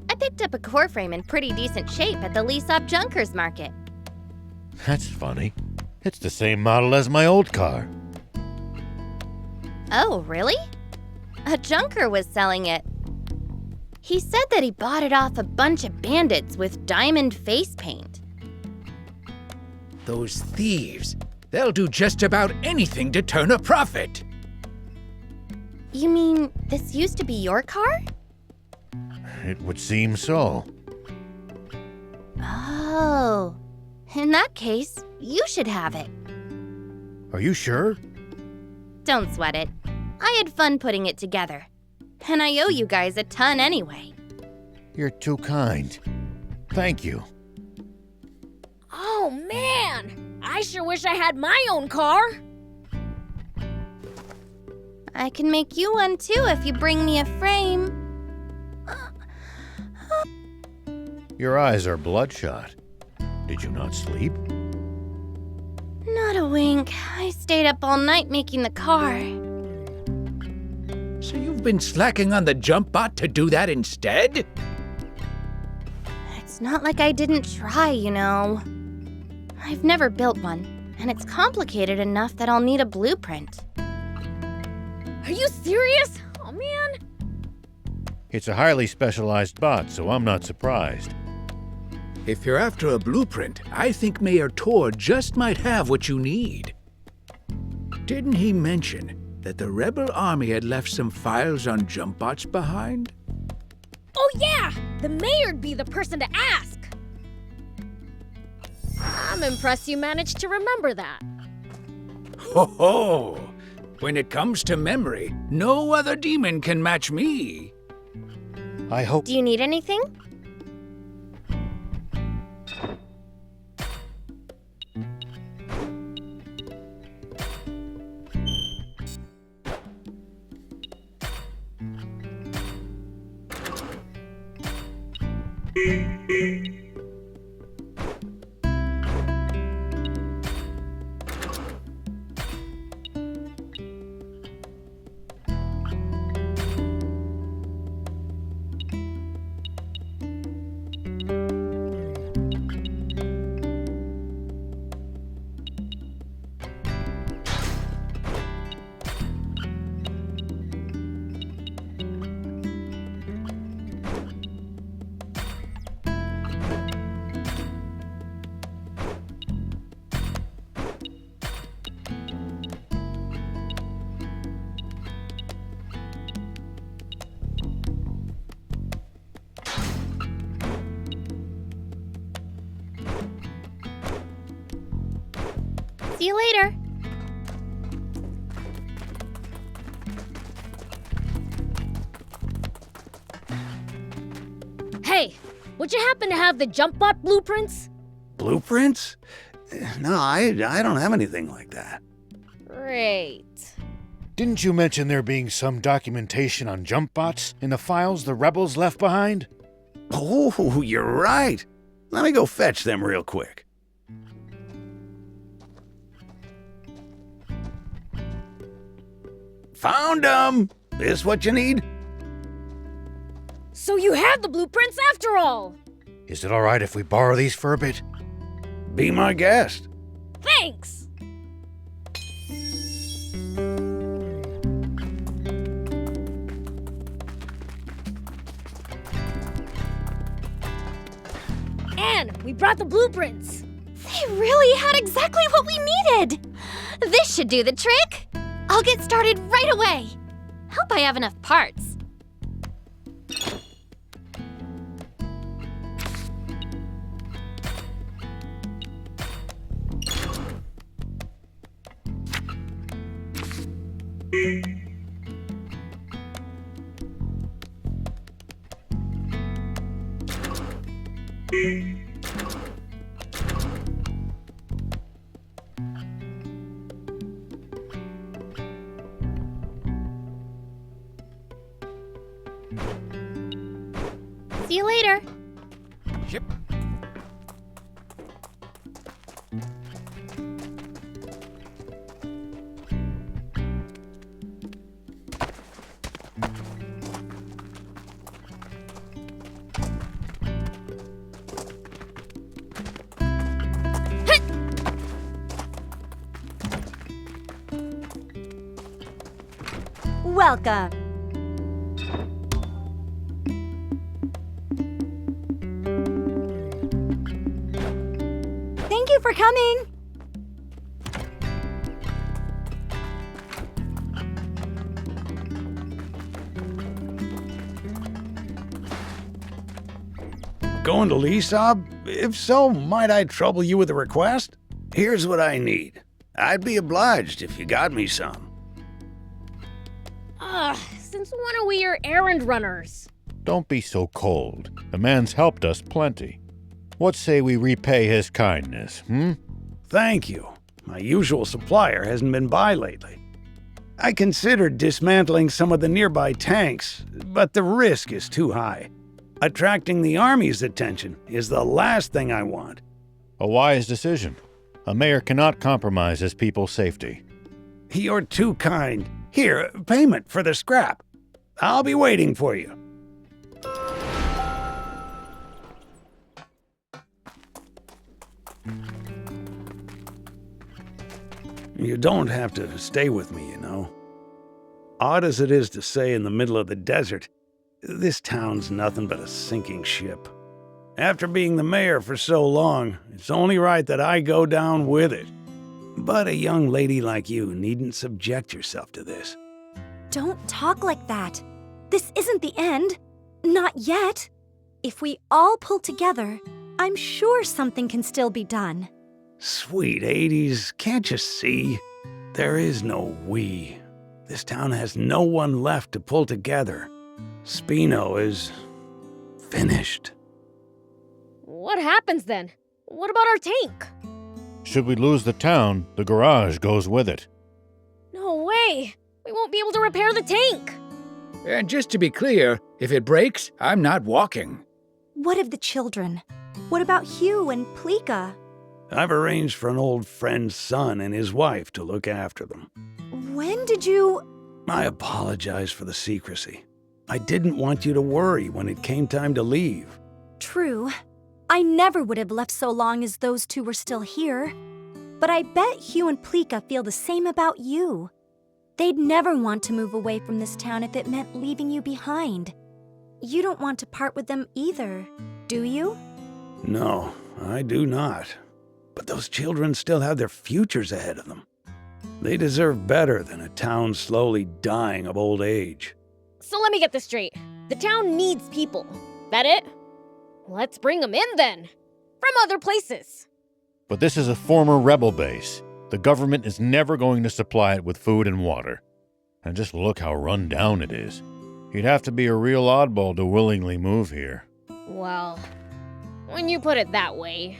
I picked up a core frame in pretty decent shape at the lease-up Junkers market. That's funny. It's the same model as my old car. Oh, really? A junker was selling it. He said that he bought it off a bunch of bandits with diamond face paint. Those thieves, they'll do just about anything to turn a profit. You mean this used to be your car? It would seem so. Oh. In that case, you should have it. Are you sure? Don't sweat it. I had fun putting it together. And I owe you guys a ton anyway. You're too kind. Thank you. Oh man! I sure wish I had my own car! I can make you one too if you bring me a frame. Your eyes are bloodshot. Did you not sleep? Not a wink. I stayed up all night making the car. So you've been slacking on the jump bot to do that instead? It's not like I didn't try, you know. I've never built one, and it's complicated enough that I'll need a blueprint. Are you serious? Oh man! It's a highly specialized bot, so I'm not surprised. If you're after a blueprint, I think Mayor Tor just might have what you need. Didn't he mention that the rebel army had left some files on jump bots behind? Oh yeah! The mayor'd be the person to ask! I'm impressed you managed to remember that. Ho ho! When it comes to memory, no other demon can match me. I hope... Do you need anything? See you later. Hey, would you happen to have the jump bot blueprints? Blueprints? No, I don't have anything like that. Great. Didn't you mention there being some documentation on jump bots in the files the rebels left behind? Oh, you're right. Let me go fetch them real quick. Found them! This what you need? So you have the blueprints after all! Is it all right if we borrow these for a bit? Be my guest. Thanks! And we brought the blueprints! They really had exactly what we needed! This should do the trick! I'll get started right away! Hope I have enough parts. See you later. Yep. Welcome. Thank you for coming. Going to Lisab? If so, might I trouble you with a request? Here's what I need. I'd be obliged if you got me some. Since when are we your errand runners? Don't be so cold. The man's helped us plenty. What say we repay his kindness, Thank you. My usual supplier hasn't been by lately. I considered dismantling some of the nearby tanks, but the risk is too high. Attracting the Army's attention is the last thing I want. A wise decision. A mayor cannot compromise his people's safety. You're too kind. Here, payment for the scrap. I'll be waiting for you. You don't have to stay with me, you know. Odd as it is to say in the middle of the desert, this town's nothing but a sinking ship. After being the mayor for so long, it's only right that I go down with it. But a young lady like you needn't subject yourself to this. Don't talk like that. This isn't the end. Not yet. If we all pull together, I'm sure something can still be done. Sweet 80s, can't you see? There is no we. This town has no one left to pull together. Spino is finished. What happens then? What about our tank? Should we lose the town, the garage goes with it. No way! We won't be able to repair the tank! And just to be clear, if it breaks, I'm not walking. What of the children? What about Hugh and Plika? I've arranged for an old friend's son and his wife to look after them. When did you... I apologize for the secrecy. I didn't want you to worry when it came time to leave. True. I never would have left so long as those two were still here. But I bet Hugh and Plika feel the same about you. They'd never want to move away from this town if it meant leaving you behind. You don't want to part with them either, do you? No, I do not. But those children still have their futures ahead of them. They deserve better than a town slowly dying of old age. So let me get this straight. The town needs people. That it? Let's bring them in then. From other places. But this is a former rebel base. The government is never going to supply it with food and water. And just look how run down it is. You'd have to be a real oddball to willingly move here. Well, when you put it that way.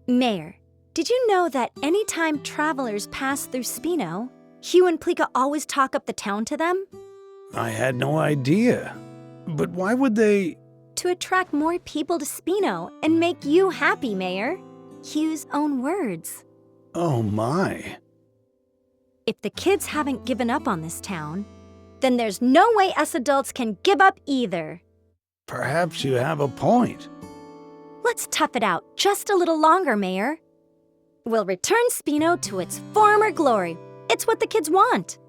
Mayor, did you know that anytime travelers pass through Spino, Hugh and Plika always talk up the town to them? I had no idea. But why would they? To attract more people to Spino and make you happy, Mayor. Hugh's own words. Oh my. If the kids haven't given up on this town, then there's no way us adults can give up either. Perhaps you have a point. Let's tough it out just a little longer, Mayor. We'll return Spino to its former glory. It's what the kids want.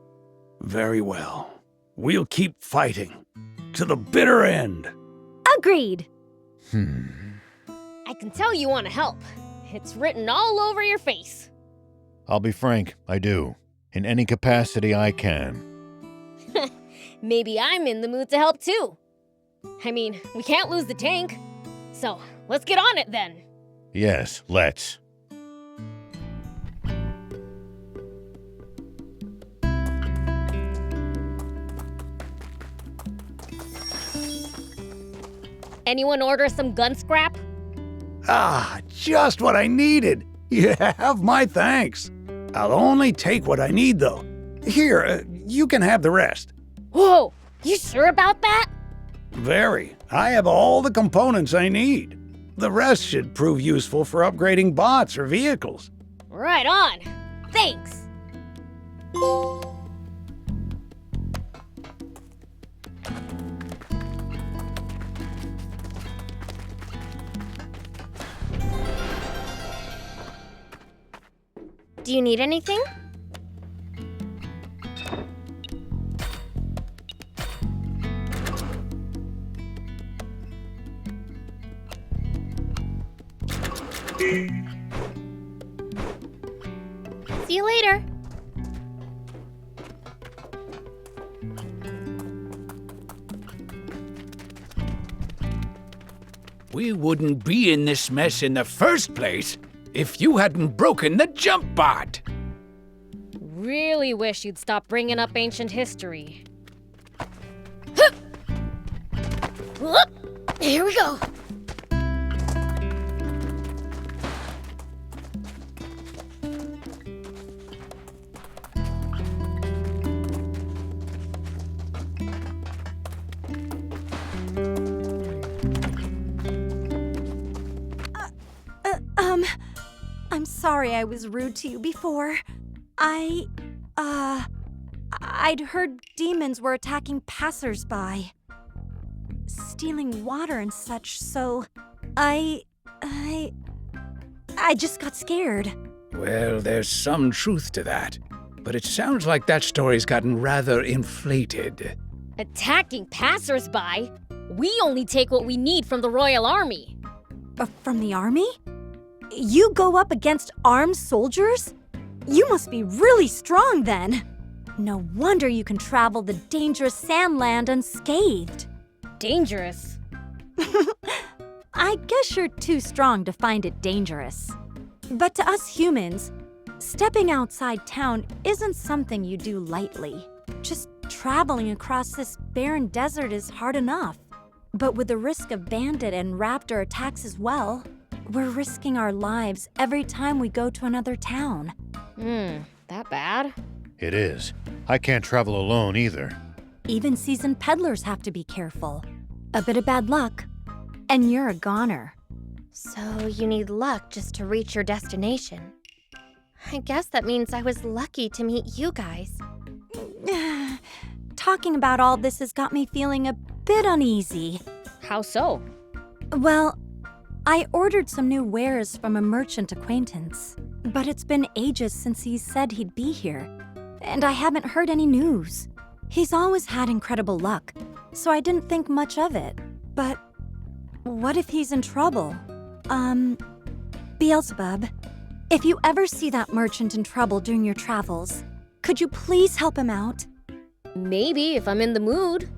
Very well. We'll keep fighting. To the bitter end. Agreed. I can tell you want to help. It's written all over your face. I'll be frank, I do. In any capacity I can. Maybe I'm in the mood to help too. I mean, we can't lose the tank. So, let's get on it then. Yes, let's. Anyone order some gun scrap? Ah, just what I needed. You have my thanks. I'll only take what I need, though. Here, you can have the rest. Whoa, you sure about that? Very. I have all the components I need. The rest should prove useful for upgrading bots or vehicles. Right on. Thanks. Do you need anything? See you later. We wouldn't be in this mess in the first place if you hadn't broken the jump bot. Really wish you'd stop bringing up ancient history. Here we go. I'm sorry I was rude to you before. I'd heard demons were attacking passersby, stealing water and such, so I just got scared. Well, there's some truth to that. But it sounds like that story's gotten rather inflated. Attacking passersby? We only take what we need from the Royal Army. From the army? You go up against armed soldiers? You must be really strong then. No wonder you can travel the dangerous sandland unscathed. Dangerous? I guess you're too strong to find it dangerous. But to us humans, stepping outside town isn't something you do lightly. Just traveling across this barren desert is hard enough. But with the risk of bandit and raptor attacks as well, we're risking our lives every time we go to another town. That bad? It is. I can't travel alone either. Even seasoned peddlers have to be careful. A bit of bad luck, and you're a goner. So you need luck just to reach your destination. I guess that means I was lucky to meet you guys. Talking about all this has got me feeling a bit uneasy. How so? Well, I ordered some new wares from a merchant acquaintance, but it's been ages since he said he'd be here, and I haven't heard any news. He's always had incredible luck, so I didn't think much of it. But what if he's in trouble? Beelzebub, if you ever see that merchant in trouble during your travels, could you please help him out? Maybe, if I'm in the mood.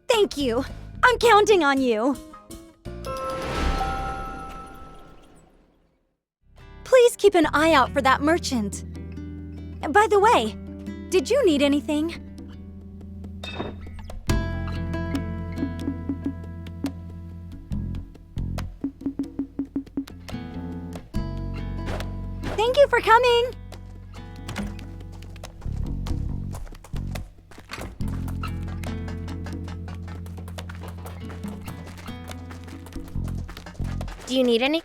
Thank you. I'm counting on you. Please keep an eye out for that merchant. By the way, did you need anything? Thank you for coming! Do you need any?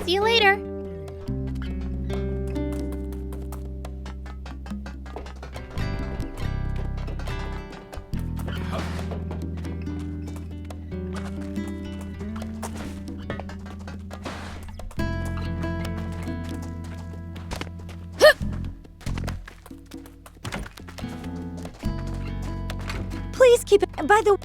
See you later. Please keep it. By the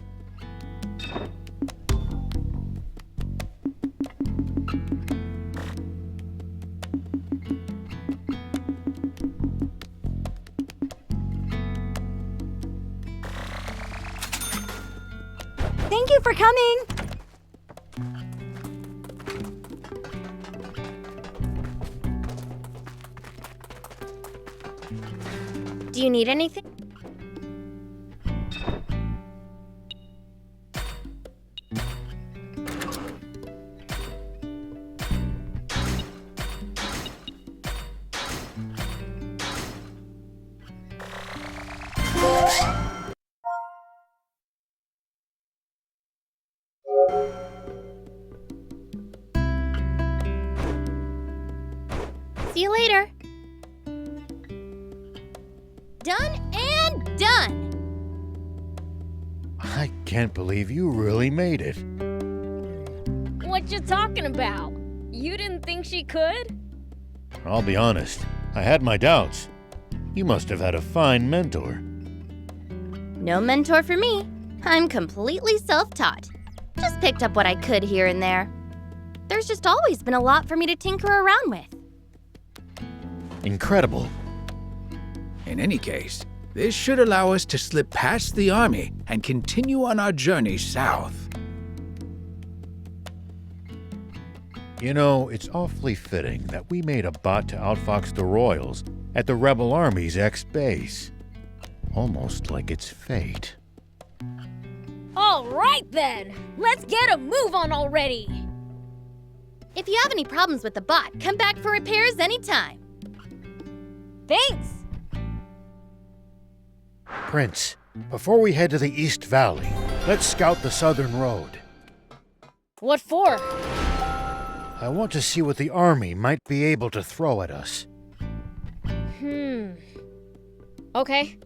Thank you for coming. Do you need anything? See you later. Done and done. I can't believe you really made it. What you talking about? You didn't think she could? I'll be honest, I had my doubts. You must have had a fine mentor. No mentor for me. I'm completely self-taught. Just picked up what I could here and there. There's just always been a lot for me to tinker around with. Incredible. In any case, this should allow us to slip past the army and continue on our journey south. You know, it's awfully fitting that we made a bot to outfox the Royals at the Rebel Army's ex-base. Almost like it's fate. All right then, let's get a move on already. If you have any problems with the bot, come back for repairs anytime. Thanks. Prince, Before we head to the East Valley, let's scout the southern road. What for? I want to see what the army might be able to throw at us. Okay.